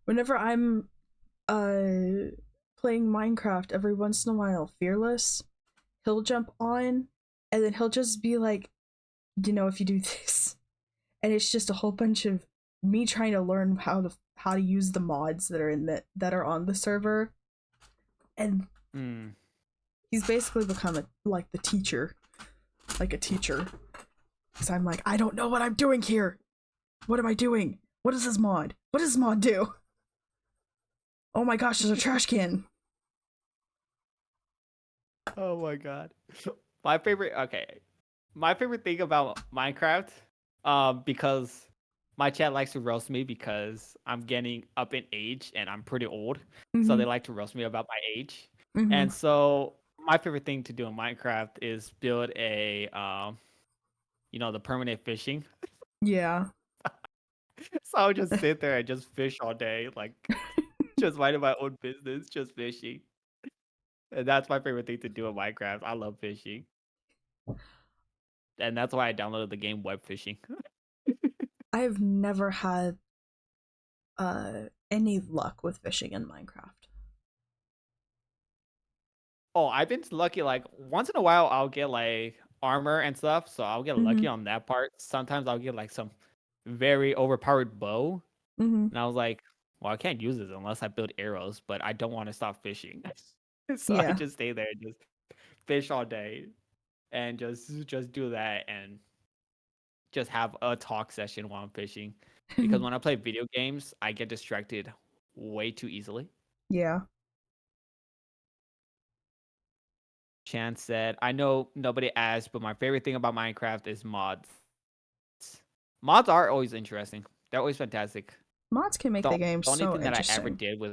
whenever I'm playing Minecraft every once in a while, Fearless, he'll jump on and then he'll just be like, if you do this. And it's just a whole bunch of me trying to learn how to use the mods that are on the server. And Mm. he's basically become like the teacher. Like a teacher. Because I'm like, I don't know what I'm doing here. What am I doing? What is this mod? What does this mod do? Oh my gosh, there's a trash can. Oh my god. My favorite. Okay, my favorite thing about Minecraft, because my chat likes to roast me because I'm getting up in age and I'm pretty old, so Mm-hmm. they like to roast me about my age. Mm-hmm. And so my favorite thing to do in Minecraft is build a, the permanent fishing. Yeah. So I would just sit there and just fish all day, like just minding my own business, just fishing. And that's my favorite thing to do in Minecraft. I love fishing, and that's why I downloaded the game Web Fishing. I've never had any luck with fishing in Minecraft. Oh, I've been lucky. Like once in a while, I'll get like armor and stuff, so I'll get Mm-hmm. lucky on that part. Sometimes I'll get like some very overpowered bow, Mm-hmm. and I was like, well, I can't use this unless I build arrows, but I don't want to stop fishing, so I Yeah. just stay there and just fish all day and just do that and just have a talk session while I'm fishing. Because when I play video games, I get distracted way too easily. Yeah. Chan said, I know nobody asked, but my favorite thing about Minecraft is mods. Mods are always interesting. They're always fantastic. Mods can make The, the game the only so thing that I ever interesting. did was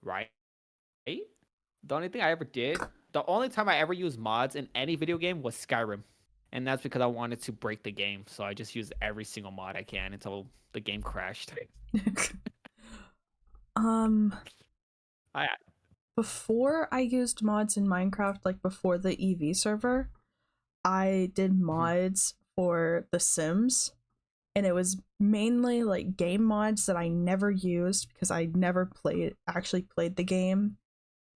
right. The only thing I ever did, the only time I ever used mods in any video game was Skyrim. And that's because I wanted to break the game. So I just used every single mod I can until the game crashed. um I Before I used mods in Minecraft, like before the EV server, I did mods for The Sims, and it was mainly like game mods that I never used because I never played the game,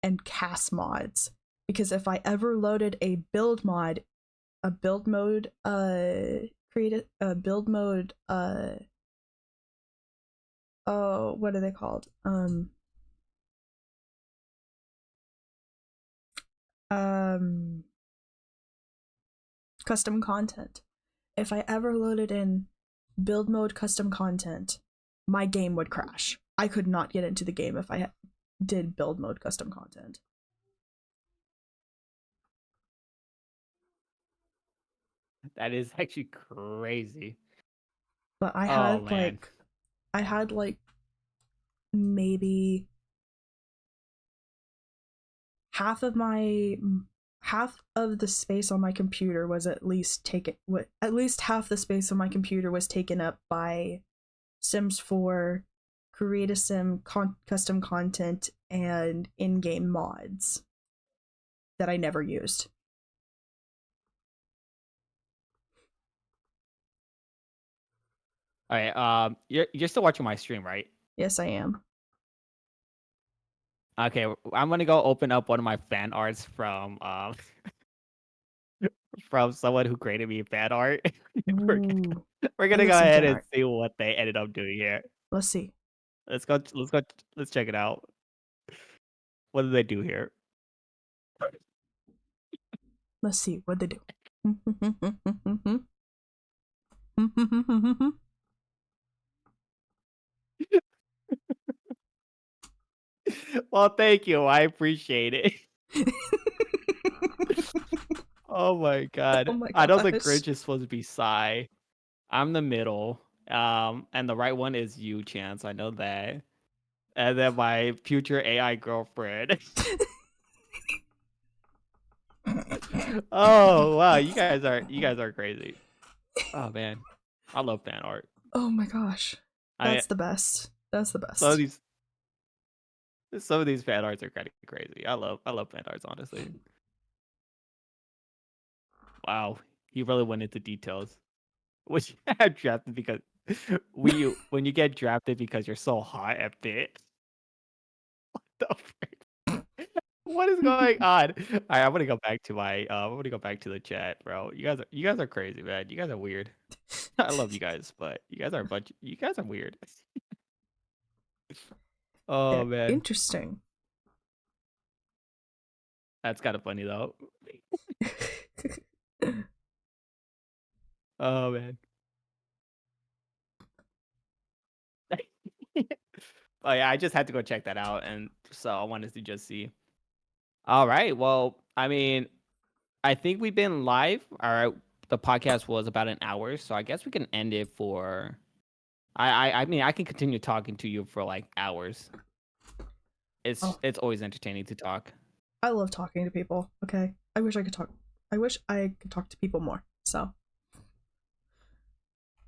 and cast mods. Because if I ever loaded a build mod, a build mode created a build mode oh, what are they called? Um Custom content. If I ever loaded in build mode custom content, my game would crash. I could not get into the game if I did build mode custom content. that is actually crazy. But Oh man. I had like maybe half of my half of the space on my computer was at least half the space on my computer was taken up by Sims 4, create a sim custom content, and in-game mods that I never used. All right. You're still watching my stream, right? Yes, I am. Okay, I'm gonna go open up one of my fan arts from someone who created me fan art. we're, Ooh, we're I gonna love go some ahead fan and art. see what they ended up doing here. Let's see. Let's check it out. What did they do here? Let's see what they do. Well, thank you. I appreciate it. Oh my Oh god. my I know the gosh. Grinch is supposed to be Psy. I'm the middle. And the right one is you, Chance. I know that. And then my future AI girlfriend. Oh wow, you guys are crazy. Oh man, I love fan art. Oh my gosh. I That's the best. That's the some of best. these some of these fan arts are kind of crazy. I love fan arts honestly. Wow, he really went into details. Which you got drafted because when you get drafted because you're so hot at bit. The frick? What is going on? All right, I'm gonna go back to the chat, bro. You guys are crazy, man. You guys are weird. I love you guys, but you guys are weird. Oh They're man, interesting. that's kind of funny though. Oh man. Oh yeah, I just had to go check that out, and so I wanted to just see. All right. Well, I mean, I think we've been live. All right. The podcast was about an hour, so I guess we can end it for. I mean, I can continue talking to you for like hours. Oh, It's always entertaining to talk. I love talking to people. Okay, I wish I could talk. I wish I could talk to people more. So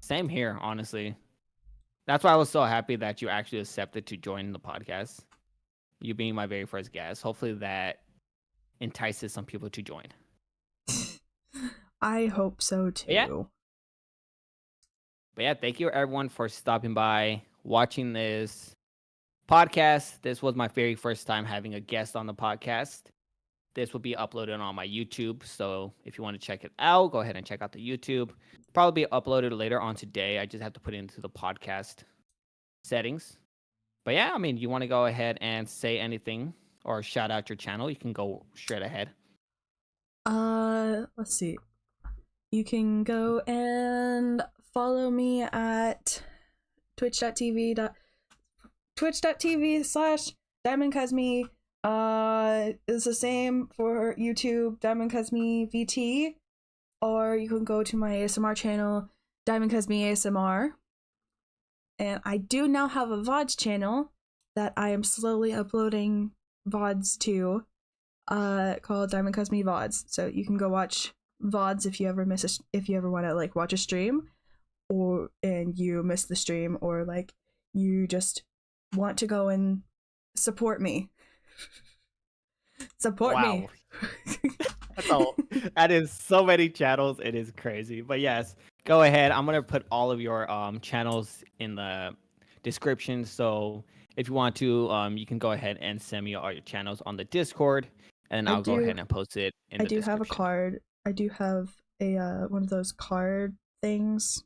Same here, honestly. That's why I was so happy that you actually accepted to join the podcast. You being my very first guest. Hopefully that entices some people to join. I hope so But yeah. too. But yeah, thank you everyone for stopping by, watching this podcast. This was my very first time having a guest on the podcast. This will be uploaded on my YouTube. So if you want to check it out, go ahead and check out the YouTube. Probably be uploaded later on today. I just have to put it into the podcast settings. But yeah, I mean, you want to go ahead and say anything or shout out your channel, you can go straight ahead. Let's see. You can go and follow me at twitch.tv/DiamondCosme. It's the same for YouTube, Diamond Cosme VT, or you can go to my ASMR channel, Diamond Cosme ASMR. And I do now have a VODs channel that I am slowly uploading VODs to, called Diamond Cosme VODs. So you can go watch VODs if you ever if you ever want to like watch a stream, or and you miss the stream, or like you just want to go and support me. Support me. That's all. That is so many channels. It is crazy. But yes, go ahead. I'm gonna put all of your channels in the description. So if you want to, you can go ahead and send me all your channels on the Discord, and I'll go ahead and post it in the description. I do have a card. I do have a one of those card things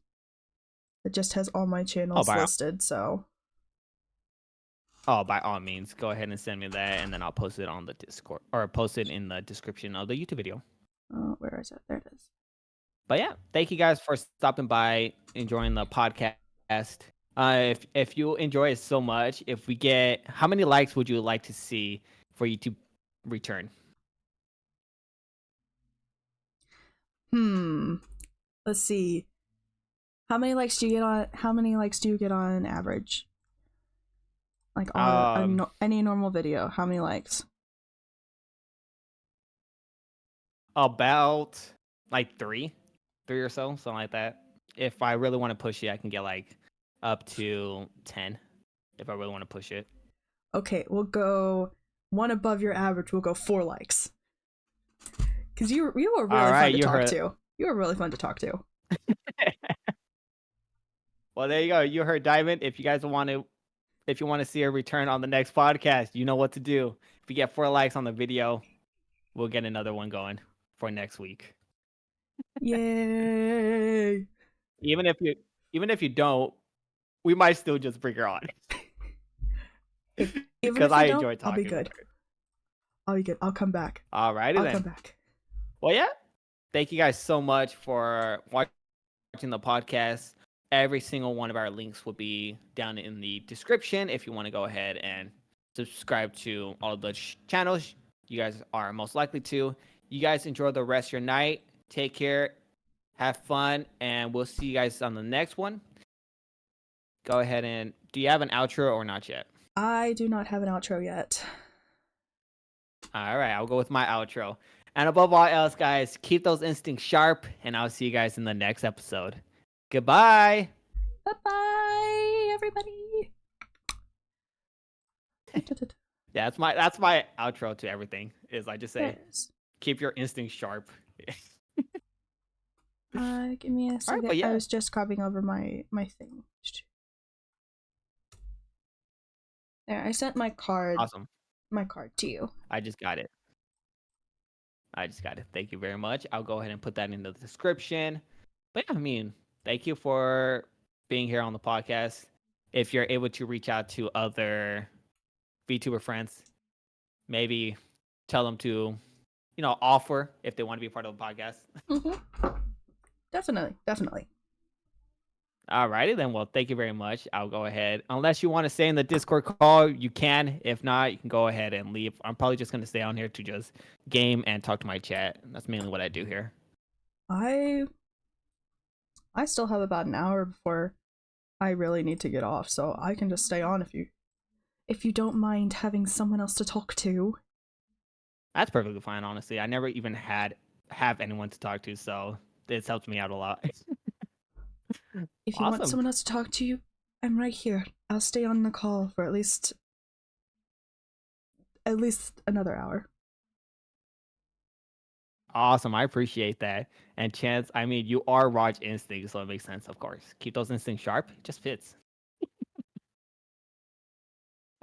that just has all my channels listed. So by all means, go ahead and send me that, and then I'll post it on the Discord or post it in the description of the YouTube video. Oh, where is it? There it is. But yeah, thank you guys for stopping by, enjoying the podcast. If you enjoy it so much, if we get, how many likes would you like to see for you to return? Let's see. How many likes do you get on? How many likes do you get on average? Like on any normal video, how many likes? About like three or so, something like that. If I really want to push it, I can get like up to 10. If I really want to push it. Okay, we'll go one above your average. We'll go 4 likes. Because you were really fun to talk to. You were really fun to talk to. Well, there you go. You heard Diamond. If you guys want to see a return on the next podcast, you know what to do. If we get 4 likes on the video, we'll get another one going for next week. Yay! Even if you don't, we might still just bring her on. Because I enjoy talking. I'll be good. I'll be good. I'll come back. All righty then. I'll come back. Well, yeah. Thank you guys so much for watching the podcast. Every single one of our links will be down in the description if you want to go ahead and subscribe to all of the channels you guys are most likely to. You guys enjoy the rest of your night. Take care. Have fun. And we'll see you guys on the next one. Go ahead and... Do you have an outro or not yet? I do not have an outro yet. All right. I'll go with my outro. And above all else, guys, keep those instincts sharp. And I'll see you guys in the next episode. Goodbye. Bye-bye, everybody. Yeah, that's my outro to everything. Is I just say, keep your instincts sharp. Give me a second. Right, yeah. I was just copying over my thing. There, I sent my card. Awesome. My card to you. I just got it. Thank you very much. I'll go ahead and put that in the description. But yeah, I mean, thank you for being here on the podcast. If you're able to reach out to other VTuber friends, maybe tell them to, offer if they want to be part of the podcast. Mm-hmm. Definitely. Alrighty then. Well, thank you very much. I'll go ahead. Unless you want to stay in the Discord call, you can. If not, you can go ahead and leave. I'm probably just gonna stay on here to just game and talk to my chat. That's mainly what I do here. I I still have about an hour before I really need to get off, so I can just stay on if you don't mind having someone else to talk to. That's perfectly fine, honestly. I never even have anyone to talk to, so this helps me out a lot. If you want Awesome. someone else to talk to, I'm right here. I'll stay on the call for at least another hour. Awesome. I appreciate that. And Chance, I mean, you are Raj Instinct, so it makes sense, of course. Keep those instincts sharp. It just fits.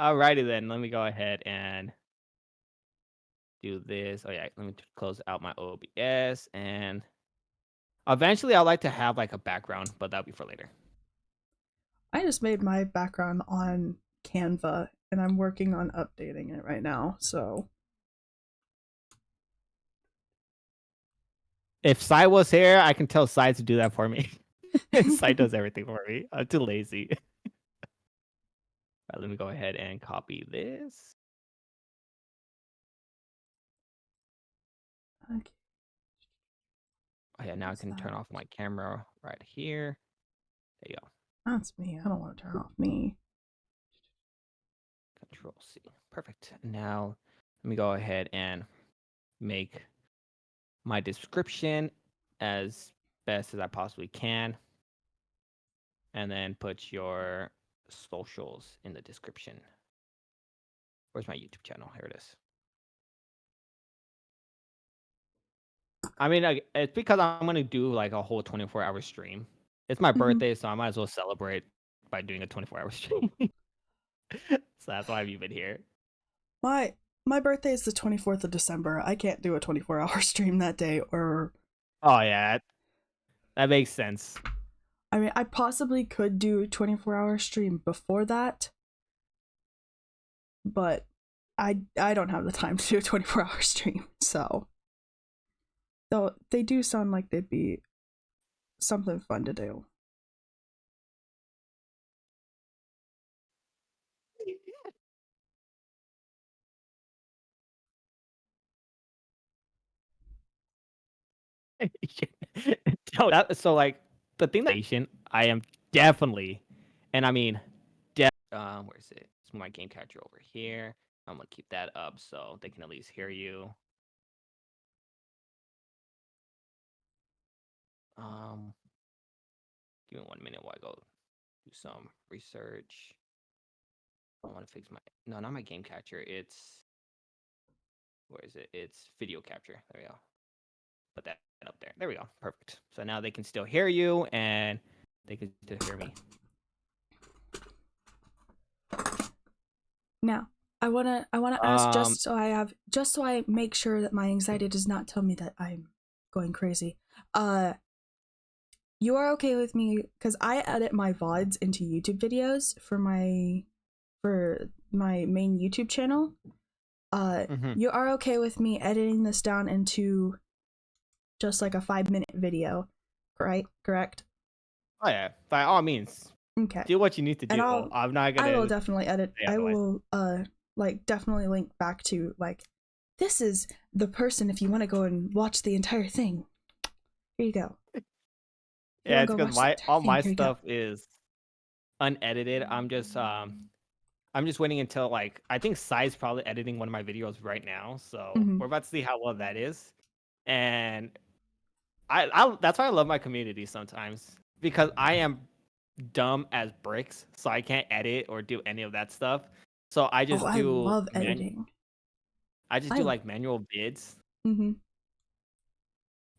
Alrighty then. Let me go ahead and do this. Oh yeah, let me close out my OBS, and eventually I'd like to have like a background, but that'll be for later. I just made my background on Canva and I'm working on updating it right now, so If Sai was here, I can tell Sai to do that for me. Sai does everything for me. I'm too lazy. All right, let me go ahead and copy this. okay. Oh yeah, now I can turn off my camera right here. There you go. That's me. I don't want to turn off me. Control C. Perfect. Now let me go ahead and make my description as best as I possibly can. And then put your socials in the description. Where's my YouTube channel? Here it is. I mean, it's because I'm going to do like a whole 24-hour stream. It's my birthday, so I might as well celebrate by doing a 24-hour stream. So that's why I've been here. My birthday is the 24th of December. I can't do a 24-hour stream that day, or Oh, yeah. That makes sense. I mean, I possibly could do a 24-hour stream before that, but I don't have the time to do a 24-hour stream. So, though they do sound like they'd be something fun to do. So, like, the thing that I am definitely, and I mean, where is it? It's my game catcher over here. I'm gonna keep that up so they can at least hear you. Um, Give me 1 minute while I go do some research. I want to fix my not my game catcher. It's where is it? It's video capture. There we go. Put that up there. There we go. Perfect. So now they can still hear you and they can still hear me. Now, I wanna ask just so I make sure that my anxiety does not tell me that I'm going crazy. You are okay with me because I edit my VODs into YouTube videos for my main YouTube channel. You are okay with me editing this down into just like a 5-minute video, right? Correct? Oh yeah, by all means, Okay. do what you need to do. And I'm not gonna. I will definitely edit. I otherwise. will like definitely link back to like this is the person if you want to go and watch the entire thing. Here you go. Yeah, it's because all my stuff is unedited. I'm just waiting until like I think Sai's probably editing one of my videos right now, so we're about to see how well that is. And I that's why I love my community sometimes because I am dumb as bricks, so I can't edit or do any of that stuff. So I just I love editing. I just do like manual vids. Mm-hmm.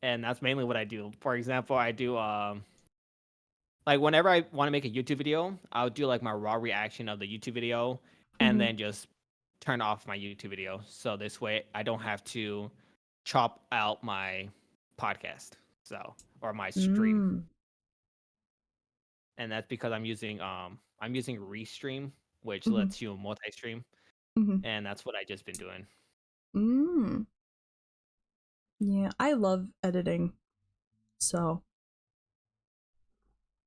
And that's mainly what I do. For example, I do like whenever I want to make a YouTube video, I'll do like my raw reaction of the YouTube video and then just turn off my YouTube video. So this way I don't have to chop out my podcast. So or my stream. And that's because I'm using Restream, which lets you multi-stream. And that's what I just been doing. Yeah, I love editing. So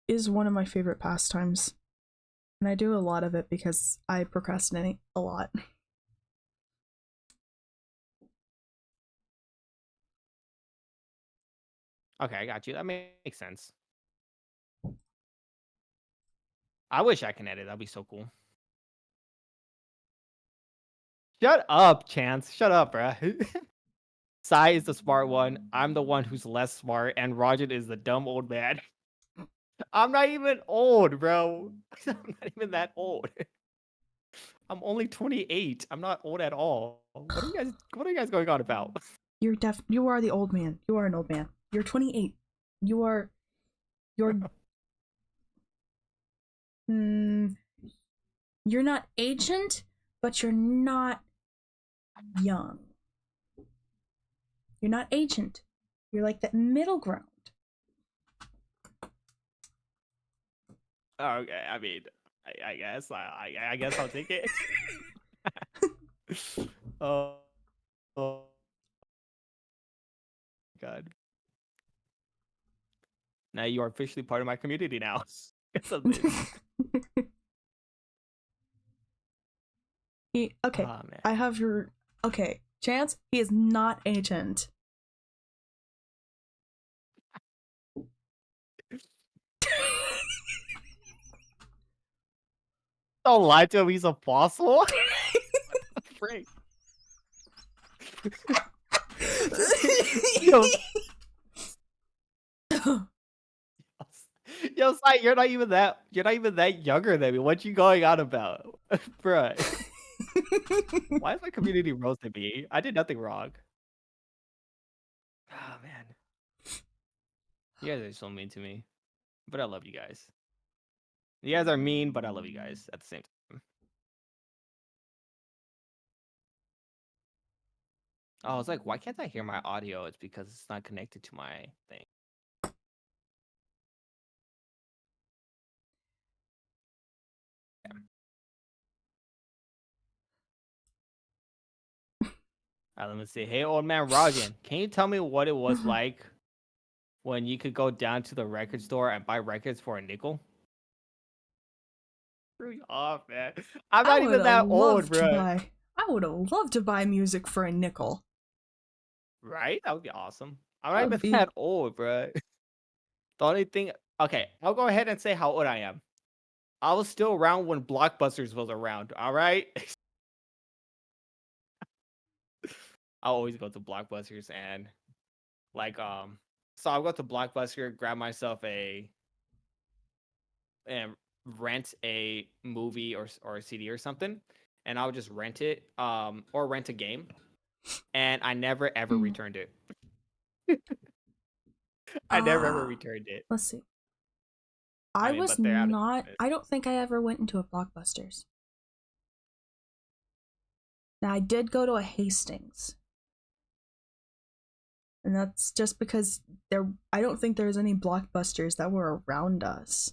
is one of my favorite pastimes. And I do a lot of it because I procrastinate a lot. Okay, I got you. That makes sense. I wish I can edit. That'd be so cool. Shut up, Chance. Shut up, bruh. Sai is the smart one. I'm the one who's less smart, and Rajan is the dumb old man. I'm not even old, bro. I'm not even that old. I'm only 28. I'm not old at all. What are you guys going on about? You are the old man. You are an old man. You're 28. You're you're not ancient, but you're not young. You're not ancient. You're like that middle ground. Okay, I mean, I guess I guess I'll take it. Oh, oh God. Now you are officially part of my community now. Because of this. Okay, Oh, man. I have your. Okay, Chance, he is not ancient. Don't lie to him, he's a fossil. Frank. Yo, yo, Sai, you're not even that younger than me. What you going on about? Bruh. Why is my community roasting me? I did nothing wrong. Oh man. You guys are so mean to me. But I love you guys. You guys are mean, but I love you guys at the same time. I was like, why can't I hear my audio? It's because it's not connected to my thing. Let me see. Hey, old man Rajan, can you tell me what it was like when you could go down to the record store and buy records for a nickel? Screw you off, man. I'm not even that old, bro. I would have loved to buy music for a nickel. Right? That would be awesome. I'm That not would even be that old, bro. The only thing, okay, I'll go ahead and say how old I am. I was still around when Blockbusters was around. All right. I always go to Blockbusters and like so I'll go to Blockbuster, grab myself and rent a movie or a CD or something, and I would just rent it or rent a game, and I never ever returned it. I never ever returned it. Let's see. I mean, but they're out of it. I don't think I ever went into a Blockbusters. Now, I did go to a Hastings. And that's just because I don't think there's any Blockbusters that were around us.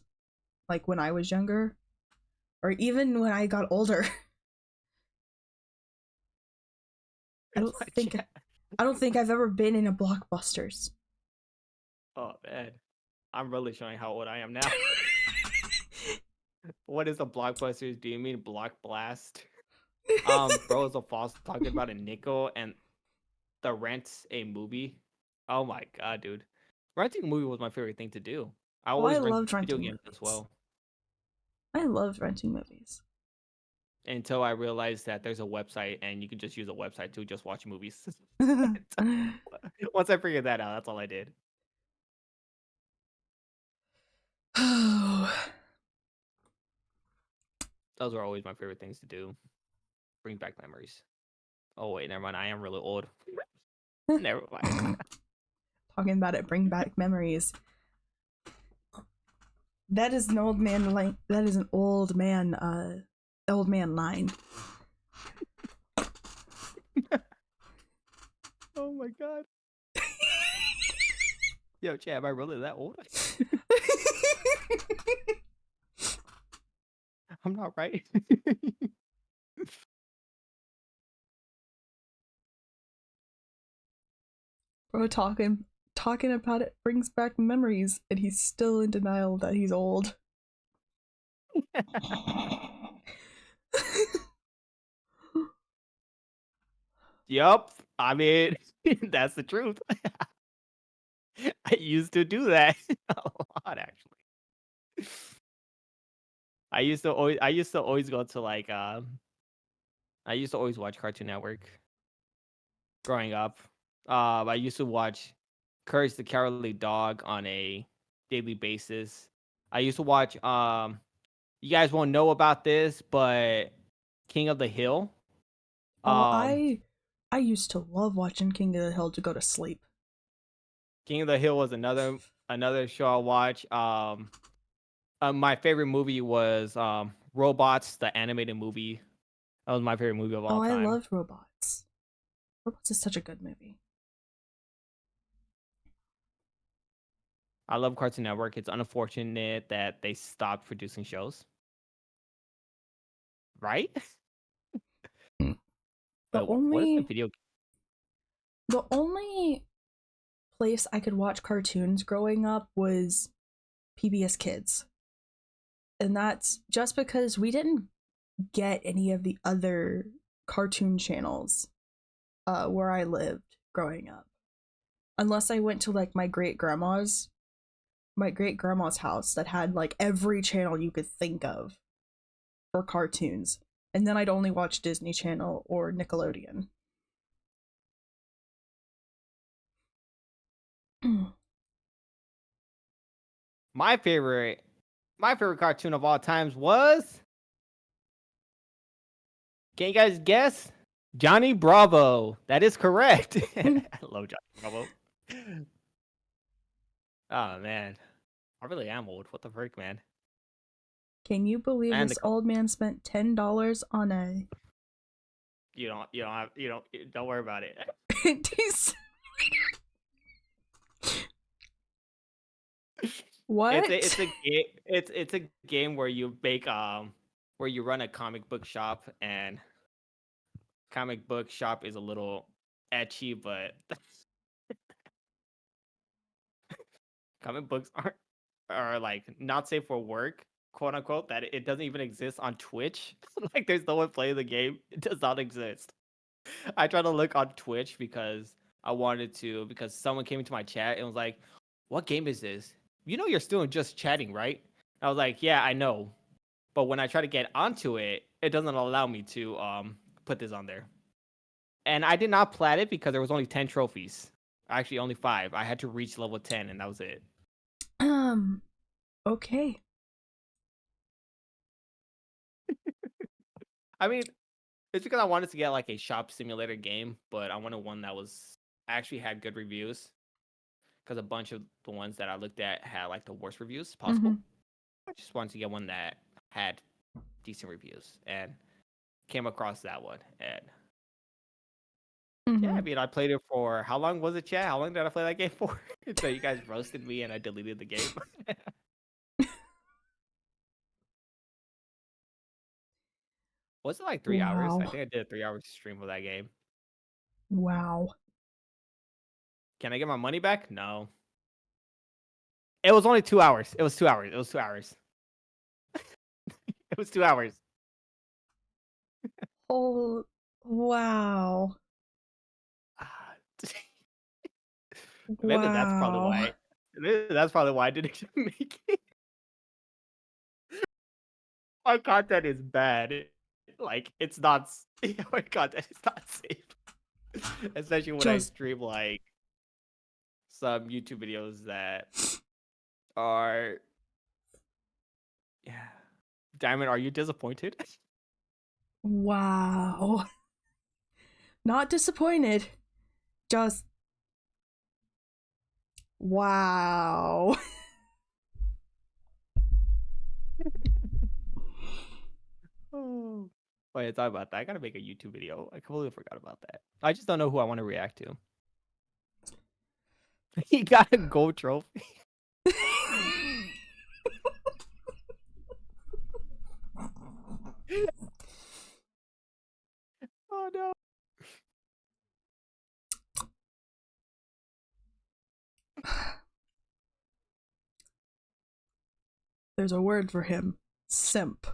Like when I was younger. Or even when I got older. I don't think I've ever been in a Blockbusters. Oh man. I'm really showing how old I am now. What is a Blockbusters? Do you mean Block Blast? Bro is a false talking about a nickel and the rent a movie. Oh my god, dude. Renting a movie was my favorite thing to do. I always rent video games as well. I loved renting movies. Until I realized that there's a website and you can just use a website to just watch movies. Once I figured that out, that's all I did. Those were always my favorite things to do. Bring back memories. Oh wait, never mind. I am really old. Never mind. Talking about it, bring back memories. That is an old man line. That is an old man line. Oh my god. Yo, Chad, am I really that old? I'm not right. Bro, talking talking about it brings back memories, and he's still in denial that he's old. Yup. I mean, that's the truth. I used to do that a lot, actually. I used to always go to like I used to always watch Cartoon Network growing up. I used to watch Courage the Cowardly Dog on a daily basis. I used to watch you guys won't know about this, but King of the Hill. Oh, Um I used to love watching King of the Hill to go to sleep. King of the Hill was another show I watch. My favorite movie was Robots, the animated movie. That was my favorite movie of all Oh, I time. loved Robots. Robots is such a good movie. I love Cartoon Network. It's unfortunate that they stopped producing shows. Right? The Wait, what is the only video? the only place I could watch cartoons growing up was PBS Kids. And that's just because we didn't get any of the other cartoon channels where I lived growing up. Unless I went to like my great grandma's house that had like every channel you could think of for cartoons. And then I'd only watch Disney Channel or Nickelodeon. My favorite my favorite cartoon of all times was, can you guys guess? Johnny Bravo. That is correct. I love Johnny Bravo. Oh man. I really am old. What the frick, man? Can you believe And this old man spent $10 on a don't worry about it. What? It's a game where you make where you run a comic book shop, and comic book shop is a little etchy, but comic books are like not safe for work, quote unquote. That it doesn't even exist on Twitch. Like there's no one playing the game. It does not exist. I tried to look on Twitch because I wanted to, because someone came into my chat and was like, "What game is this? You know you're still just chatting, right?" I was like, "Yeah, I know." But when I try to get onto it, it doesn't allow me to put this on there. And I did not plat it because there was only 10 trophies. Actually, only 5. I had to reach level 10 and that was it. Okay. I mean, it's because I wanted to get like a shop simulator game, but I wanted one that was actually had good reviews, because a bunch of the ones that I looked at had like the worst reviews possible. I just wanted to get one that had decent reviews, and came across that one. And yeah, I mean, I played it for, how long was it, chat? How long did I play that game for? So you guys roasted me and I deleted the game. Was it like 3 hours? I Wow. think I did a 3 hour stream of that game. Wow. Can I get my money back? No. It was only 2 hours. It was 2 hours. It was 2 hours. It was 2 hours. Oh, wow. Maybe that's probably Wow. why. That's probably why I didn't make it. My content is bad. Like it's not. My content is not safe, especially when I Just stream like some YouTube videos that are. Yeah. Diamond, are you disappointed? wow. Not disappointed. Just wow. Oh. Wait, talk about that. I gotta make a YouTube video. I completely forgot about that. I just don't know who I want to react to. He got a gold trophy. Oh no. There's a word for him. Simp.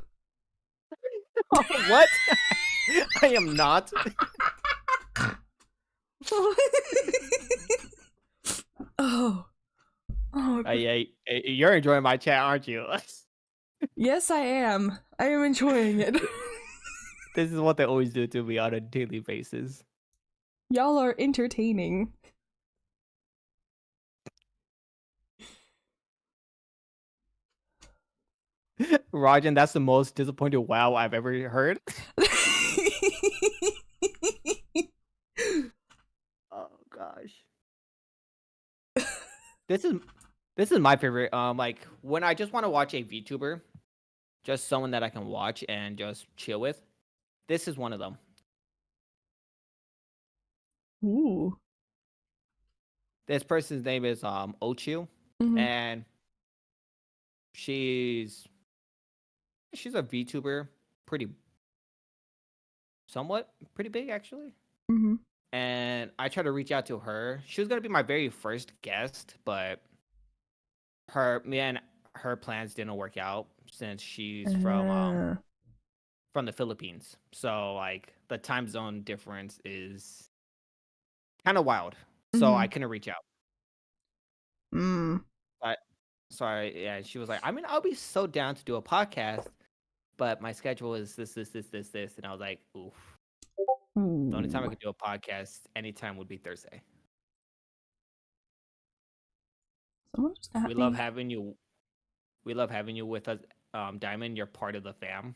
What? I am not. Oh. You're enjoying my chat, aren't you? Yes, I am. I am enjoying it. This is what they always do to me on a daily basis. Y'all are entertaining. Rajan, that's the most disappointed wow I've ever heard. Oh gosh. This is my favorite. Like when I just want to watch a VTuber, just someone that I can watch and just chill with. This is one of them. Ooh. This person's name is Ochu, and she's a VTuber, somewhat pretty big actually. And I tried to reach out to her. She was gonna be my very first guest, but her plans didn't work out since she's from the Philippines. So like the time zone difference is kind of wild. So I couldn't reach out. But sorry, she was like, I mean, I'll be so down to do a podcast, but my schedule is this, and I was like, oof. The only time I could do a podcast anytime would be Thursday. We love having you. We love having you with us, Diamond. You're part of the fam.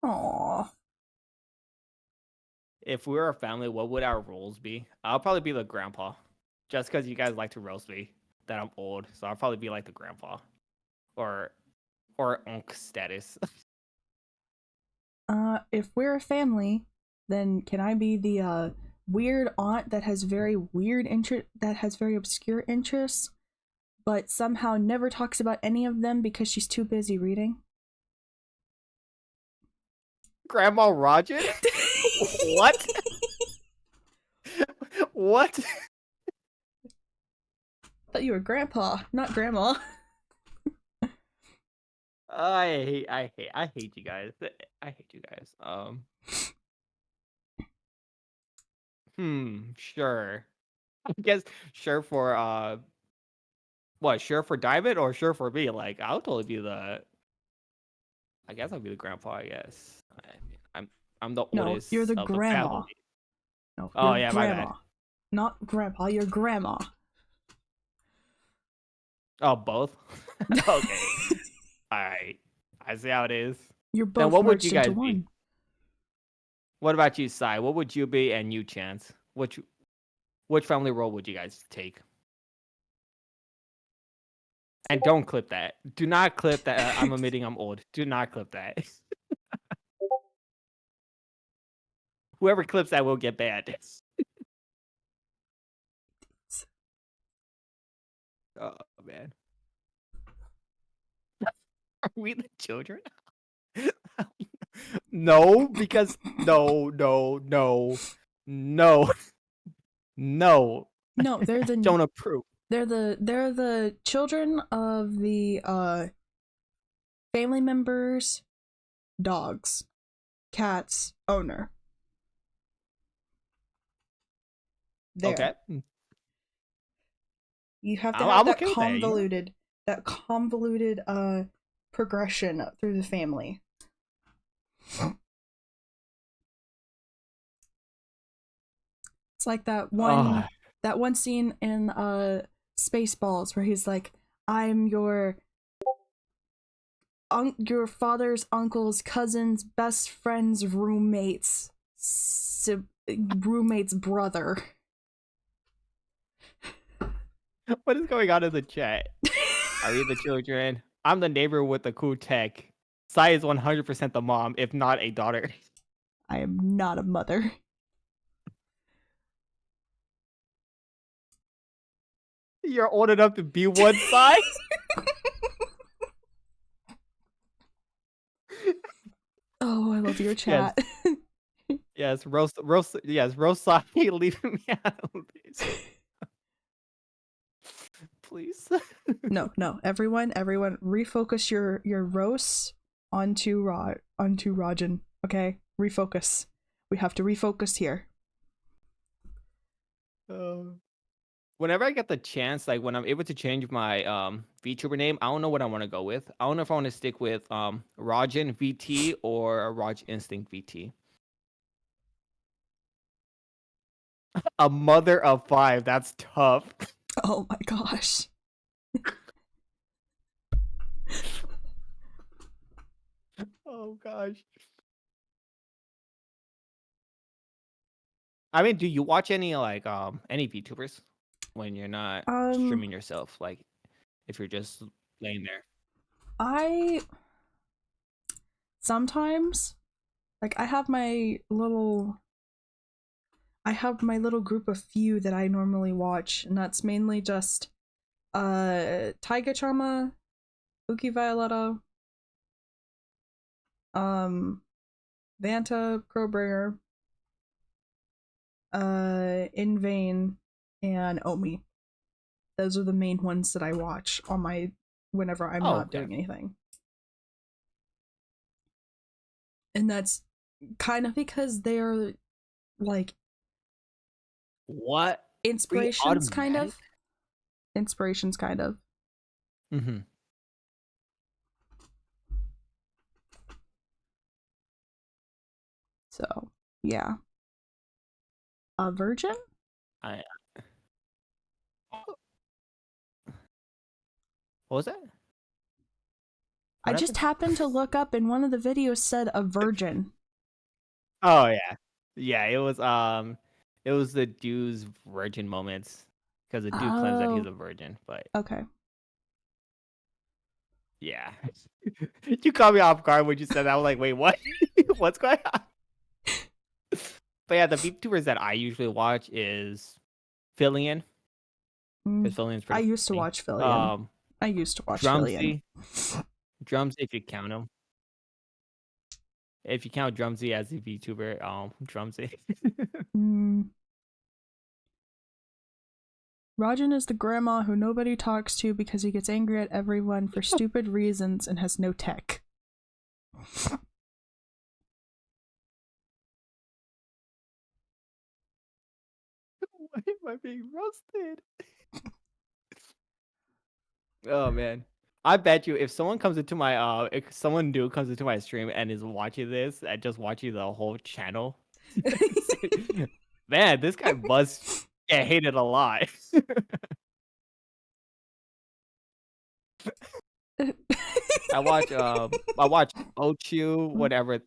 Aww. If we were a family, what would our roles be? I'll probably be the grandpa, just because you guys like to roast me that I'm old. So I'll probably be like the grandpa, or unk status. If we're a family, then can I be the weird aunt that has very obscure interests, but somehow never talks about any of them because she's too busy reading? Grandma Roger? What? What? I thought you were grandpa, not grandma. I hate you guys. I hate you guys. Sure. I guess sure for what? Sure for Diamond or sure for me? Like I'll totally be the. I guess I'll be the grandpa. I guess. I'm the oldest. You're the of grandma. The family. No, oh you're yeah, grandma. my bad. Not grandpa. You're grandma. Oh, both. Okay. All right. I see how it is. You're both. Then what would you guys into one. be? What about you, Sai? What would you be, and you, Chance? Which family role would you guys take? And don't clip that. Do not clip that. I'm admitting I'm old. Do not clip that. Whoever clips that will get banned. Oh man. Are we the children? No, because no. No, they're the don't approve. They're the children of the family members, dogs, cats, owner. There. Okay. You have to have that convoluted progression through the family. It's like that one scene in Spaceballs where he's like, I'm your father's uncle's cousin's best friend's roommate's brother. What is going on in the chat? Are we the children? I'm the neighbor with the cool tech. Sai is 100% the mom, if not a daughter. I am not a mother. You're old enough to be one, Sai? Oh, I love your chat. Yes, roast Sai leaving me out of this. Please. No, no. Everyone, refocus your roasts onto Rajan. Okay, refocus. We have to refocus here. Whenever I get the chance, like when I'm able to change my VTuber name, I don't know what I want to go with. I don't know if I want to stick with Rajan VT or Raj Instinct VT. A mother of five. That's tough. Oh my gosh. Oh gosh. I mean, do you watch any VTubers when you're not Um, streaming yourself? Like if you're just laying there. I sometimes like I have my little group of few that I normally watch, and that's mainly just Taiga Chama, Uki Violetta, Vanta Crowbringer, In Vain, and Omi. Those are the main ones that I watch on my whenever I'm Oh, not okay. doing anything. And that's kind of because they're like What? Free inspirations kind automatic? of. Inspirations kind of. Mm-hmm. So, yeah. A virgin? I what was that? I What just happened? happened to look up and one of the videos said a virgin. Oh yeah. Yeah, it was the dude's virgin moments because the dude claims that he's Oh, a virgin, but okay. yeah. You caught me off guard when you said that. I was like, wait, what? What's going on? But yeah, the VTubers that I usually watch is Fillion, Mm, because Fillion's I pretty used to funny. watch Fillion. I used to watch Fillion. Drumsy. Drumsy if you count him. If you count Drumsy as a VTuber, Drumsy. Mm. Rajan is the grandma who nobody talks to because he gets angry at everyone for stupid reasons and has no tech. Why am I being roasted? Oh man. I bet you if someone comes into my if someone new comes into my stream and is watching this and just watching the whole channel, man, this guy must get hated a lot. I watch Ochu whenever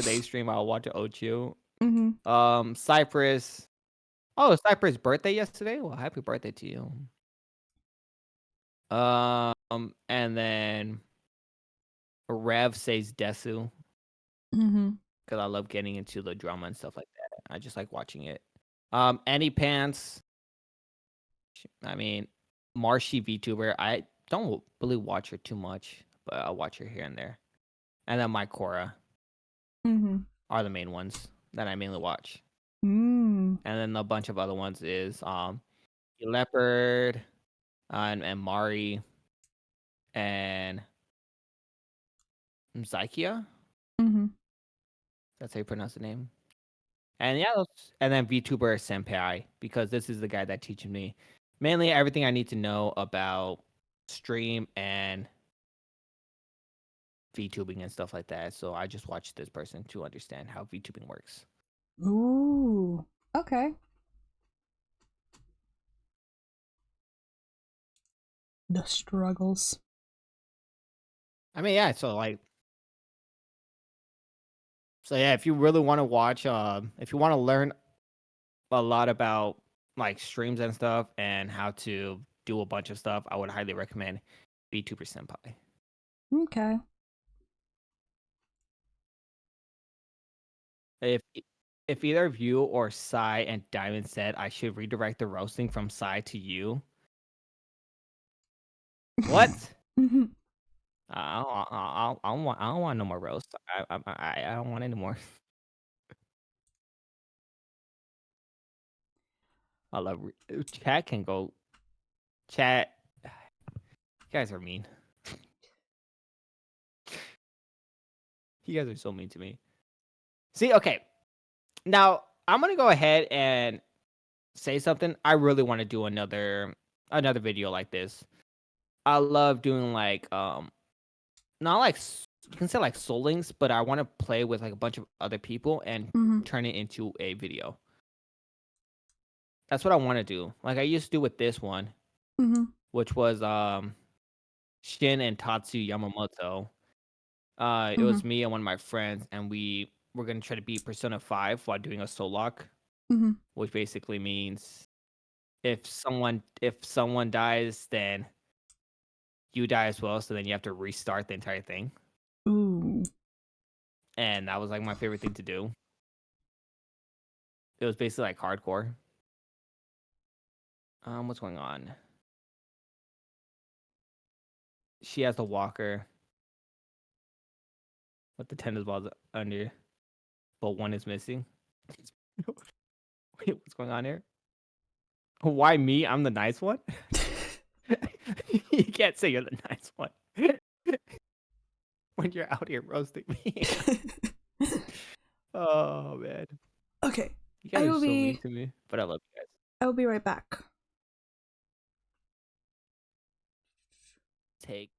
they stream, I'll watch Ochu. Mm-hmm. Cypress. Oh, Cypress' birthday yesterday? Well, happy birthday to you. And then Rev says Desu Mm-hmm. because I love getting into the drama and stuff like that. I just like watching it. Any Pants. I mean, Marshy VTuber. I don't really watch her too much, but I'll watch her here and there. And then my Cora Mm-hmm. are the main ones that I mainly watch. Mm. And then a bunch of other ones is Leopard and Mari and Zykia. Mm-hmm. That's how you pronounce the name. And yeah, and then VTuber Senpai, because this is the guy that teaches me mainly everything I need to know about stream and VTubing and stuff like that. So I just watch this person to understand how VTubing works. Ooh. Okay. The struggles. I mean, yeah, so yeah, if you really want to watch if you want to learn a lot about like streams and stuff and how to do a bunch of stuff, I would highly recommend VTuber Senpai. Okay. If if either of you or Sai and Diamond said I should redirect the roasting from Sai to you, what? Mm-hmm. I don't want no more roast. I don't want any more. I love chat can go Chat. You guys are mean. You guys are so mean to me. See, okay. Now I'm gonna go ahead and say something. I really want to do another video like this. I love doing like not like you can say like Soul Links, but I want to play with like a bunch of other people and turn it into a video. That's what I want to do. Like I used to do with this one, which was Shin and Tatsu Yamamoto. It was me and one of my friends, and we were gonna try to beat Persona 5 while doing a soul lock, which basically means if someone dies, then you die as well. So then you have to restart the entire thing. Ooh. And that was like my favorite thing to do. It was basically like hardcore. What's going on? She has the walker with the tennis balls under, but one is missing. Wait, what's going on here? Why me? I'm the nice one? You can't say you're the nice one when you're out here roasting me. Oh man. Okay. You guys are so mean to me, but I love you guys. I will be right back. Take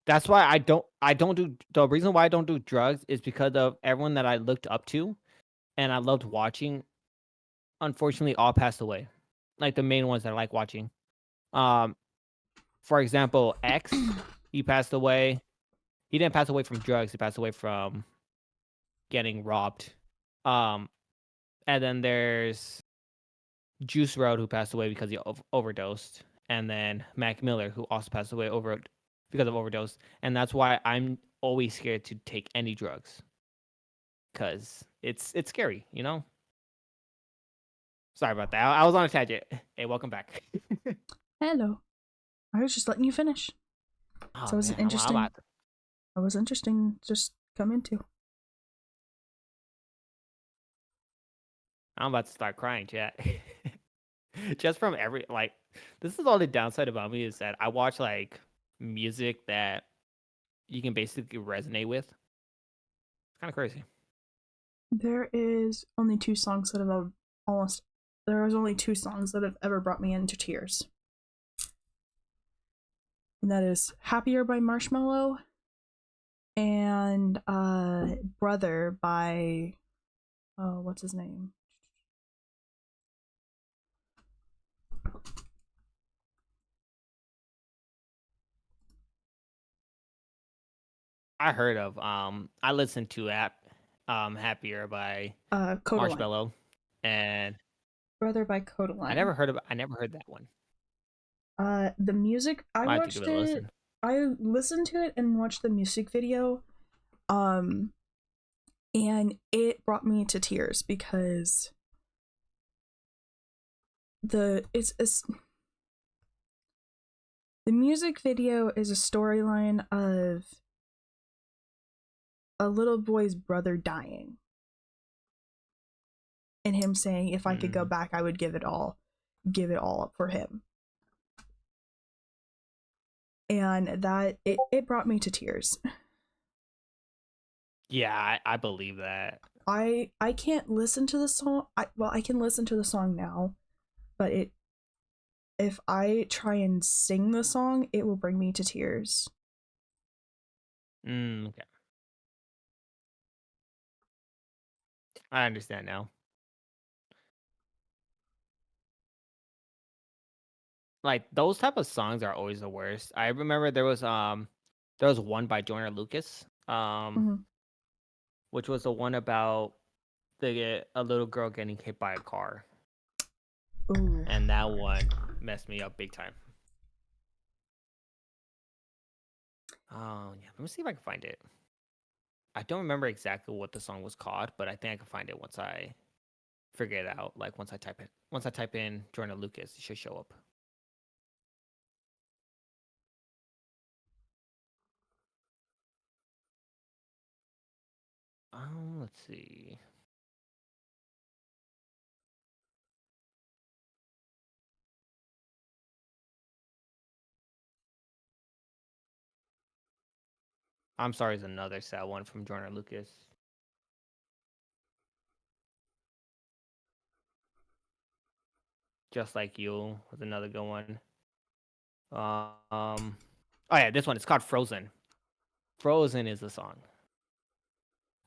That's why I don't do the reason why I don't do drugs is because of everyone that I looked up to and I loved watching, unfortunately, all passed away. Like, the main ones that I like watching. Um, for example, X, he passed away. He didn't pass away from drugs, he passed away from getting robbed. Um, and then there's Juice WRLD, who passed away because he overdosed, and then Mac Miller, who also passed away because of overdose. And that's why I'm always scared to take any drugs, because it's scary, you know. Sorry about that. I was on a tangent. Hey, welcome back. Hello. I was just letting you finish. Oh So it was man, I'm interesting. about to, It was interesting just come into. I'm about to start crying, chat. Just from every like, this is all the downside about me is that I watch like music that you can basically resonate with. It's kind of crazy. There is only two songs that have almost. There is only two songs that have ever brought me into tears, and that is "Happier" by Marshmello and "Brother" by what's his name? I heard of I listened to Happier by Codaline. Marshmello, and "Brother" by Codaline. I never heard that one. The music I I have to give watched it a it. listen. I listened to it and watched the music video. Um, and it brought me to tears because it's the music video is a storyline of a little boy's brother dying and him saying if I could go Mm. back I would give it all up for him. And that it brought me to tears. Yeah, I believe that. I can't listen to the song. I can listen to the song now, but it if I try and sing the song, it will bring me to tears. Okay, I understand now. Like those type of songs are always the worst. I remember there was one by Joyner Lucas, Mm-hmm. which was the one about a little girl getting hit by a car, Ooh. and that one messed me up big time. Oh yeah, let me see if I can find it. I don't remember exactly what the song was called, but I think I can find it once I figure it out. Like once I type in Joyner Lucas, it should show up. Let's see. I'm sorry is another sad one from Joyner Lucas. Just Like You was another good one. Oh yeah, this one. It's called Frozen. Frozen is the song.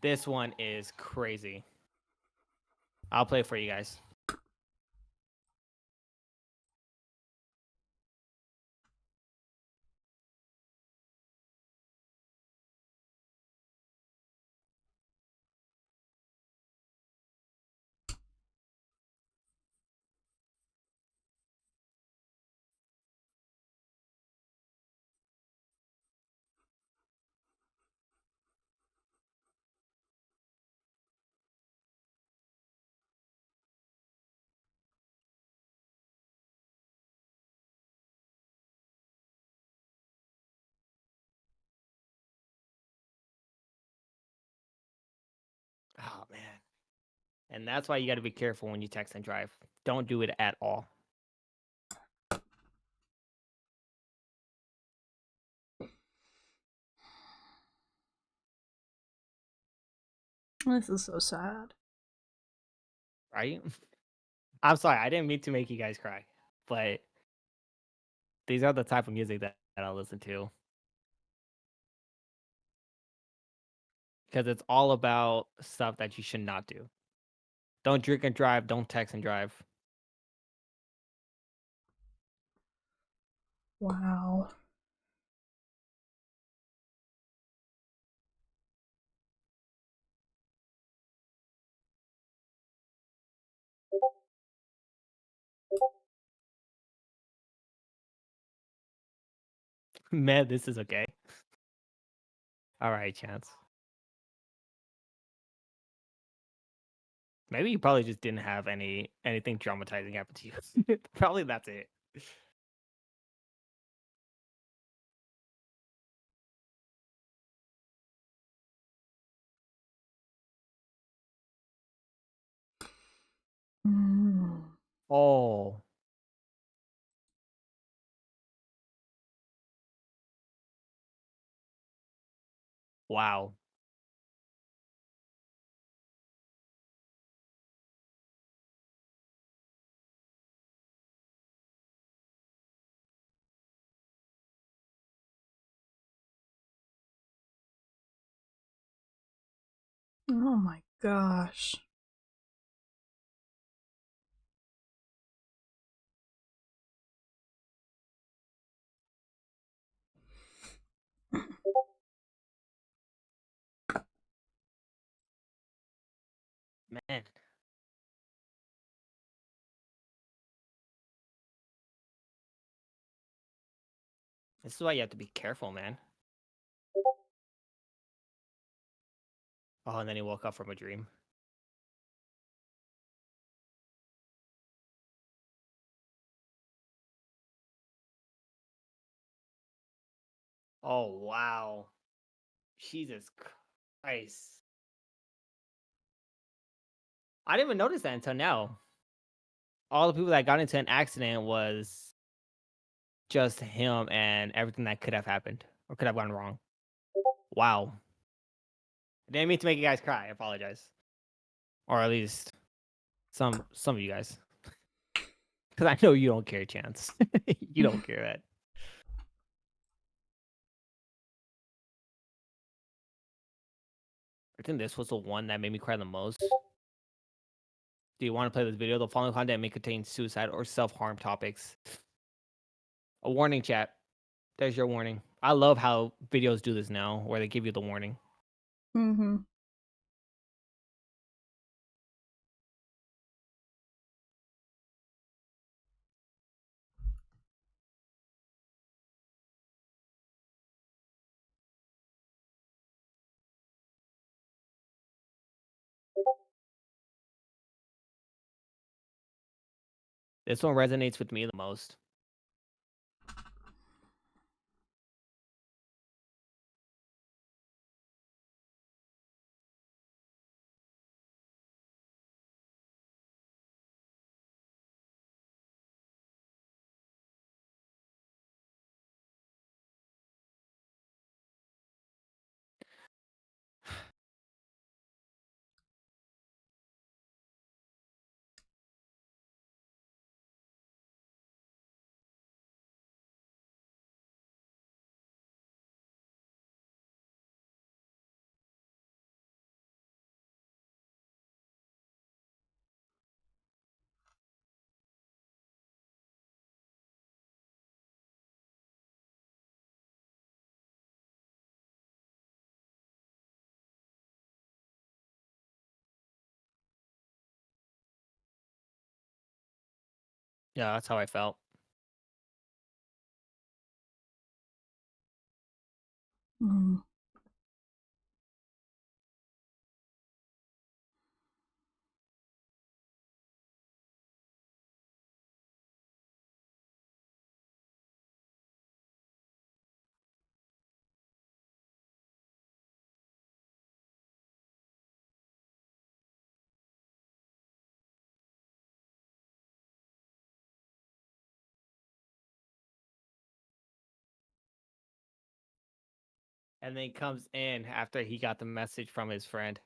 This one is crazy. I'll play it for you guys. Oh man. And that's why you got to be careful when you text and drive. Don't do it at all. This is so sad. Right? I'm sorry. I didn't mean to make you guys cry, but these are the type of music that I listen to. because it's all about stuff that you should not do. Don't drink and drive. Don't text and drive. Wow. Man, this is okay. All right, Chance. Maybe you probably just didn't have anything traumatizing happen to you. Probably that's it. Mm. Oh. Wow. Oh my gosh. Man. This is why you have to be careful, man. Oh, and then he woke up from a dream. Oh, wow. Jesus Christ. I didn't even notice that until now. All the people that got into an accident was just him and everything that could have happened or could have gone wrong. Wow. I didn't mean to make you guys cry. I apologize. Or at least some of you guys. Because I know you don't care, Chance. You don't care that. I think this was the one that made me cry the most. Do you want to play this video? The following content may contain suicide or self-harm topics. A warning, chat. There's your warning. I love how videos do this now, where they give you the warning. Mm-hmm. This one resonates with me the most. Yeah, that's how I felt. Mm. And then he comes in after he got the message from his friend.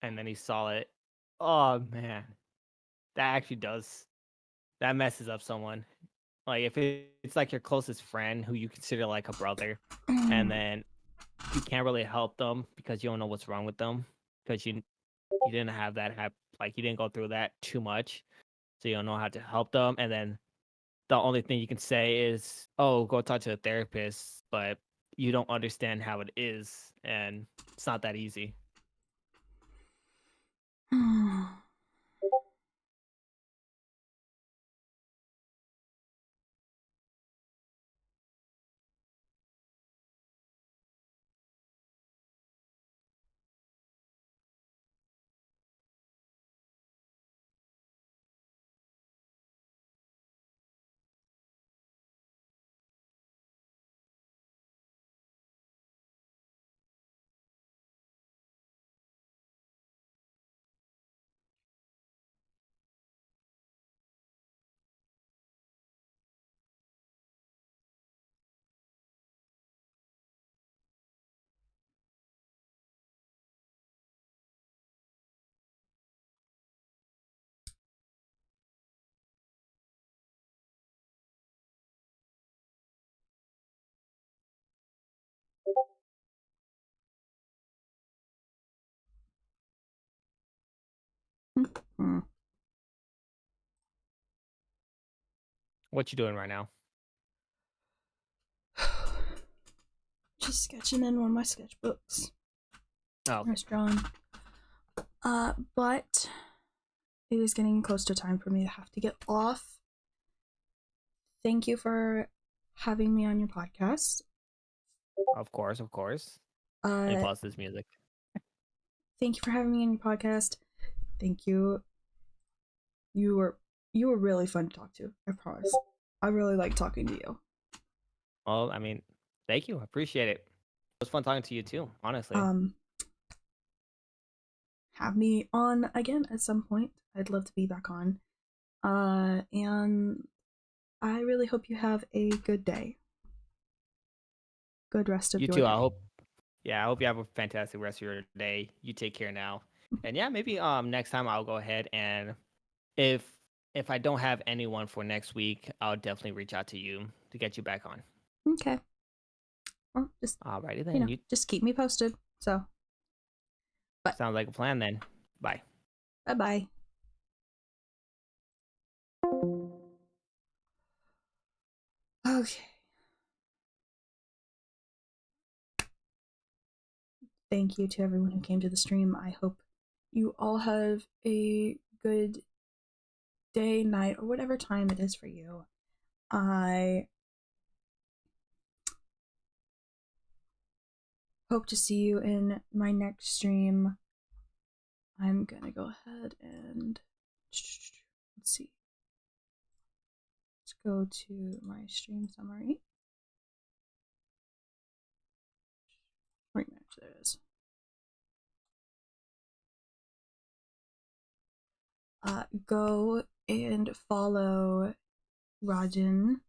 And then he saw it. Oh, man. That actually does. That messes up someone. Like, if it's like your closest friend who you consider like a brother, and then you can't really help them because you don't know what's wrong with them because you didn't have that like you didn't go through that too much, so you don't know how to help them. And then the only thing you can say is, "Oh, go talk to a therapist," but you don't understand how it is, and it's not that easy. What you doing right now? Just sketching in one of my sketchbooks. Oh, I was drawing. But it is getting close to time for me to have to get off. Thank you for having me on your podcast. of course, of course. Let me pause this music. Thank you for having me on your podcast. Thank you. You were really fun to talk to. I promise. I really like talking to you. Well, I mean, thank you. I appreciate it. It was fun talking to you too, honestly. Have me on again at some point. I'd love to be back on. And I really hope you have a good day. Good rest of You your too. day. I hope you have a fantastic rest of your day. You take care now. And yeah, maybe next time I'll go ahead and if if I don't have anyone for next week, I'll definitely reach out to you to get you back on. Okay. Well, just Alrighty then. You just keep me posted. So, but sounds like a plan then. Bye. bye bye. Okay. Thank you to everyone who came to the stream. I hope you all have a good day, night, or whatever time it is for you. I hope to see you in my next stream. I'm gonna go ahead and let's see. Let's go to my stream summary. Rematch, there it is. Go and follow Rajan.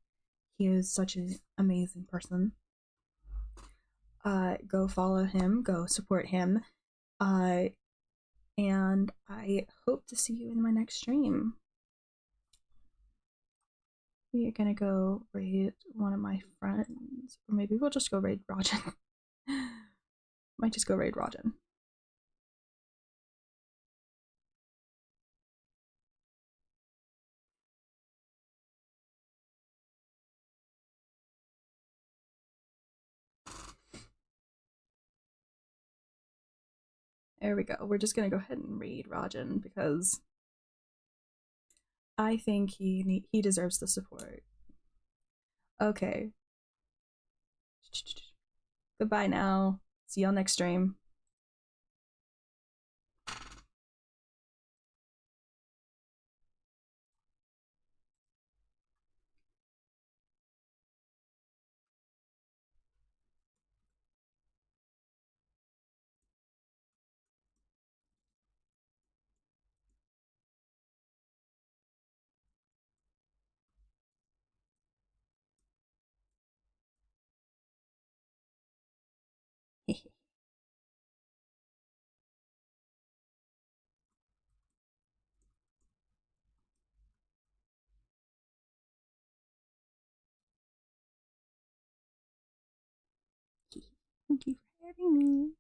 He is such an amazing person. Go follow him, go support him. And I hope to see you in my next stream. We are gonna go raid one of my friends, or maybe we'll just go raid Rajan. Might just go raid Rajan. There we go. We're just gonna go ahead and raid Rajan because I think he deserves the support. Okay. Goodbye now. See y'all next stream. Thank you for having me.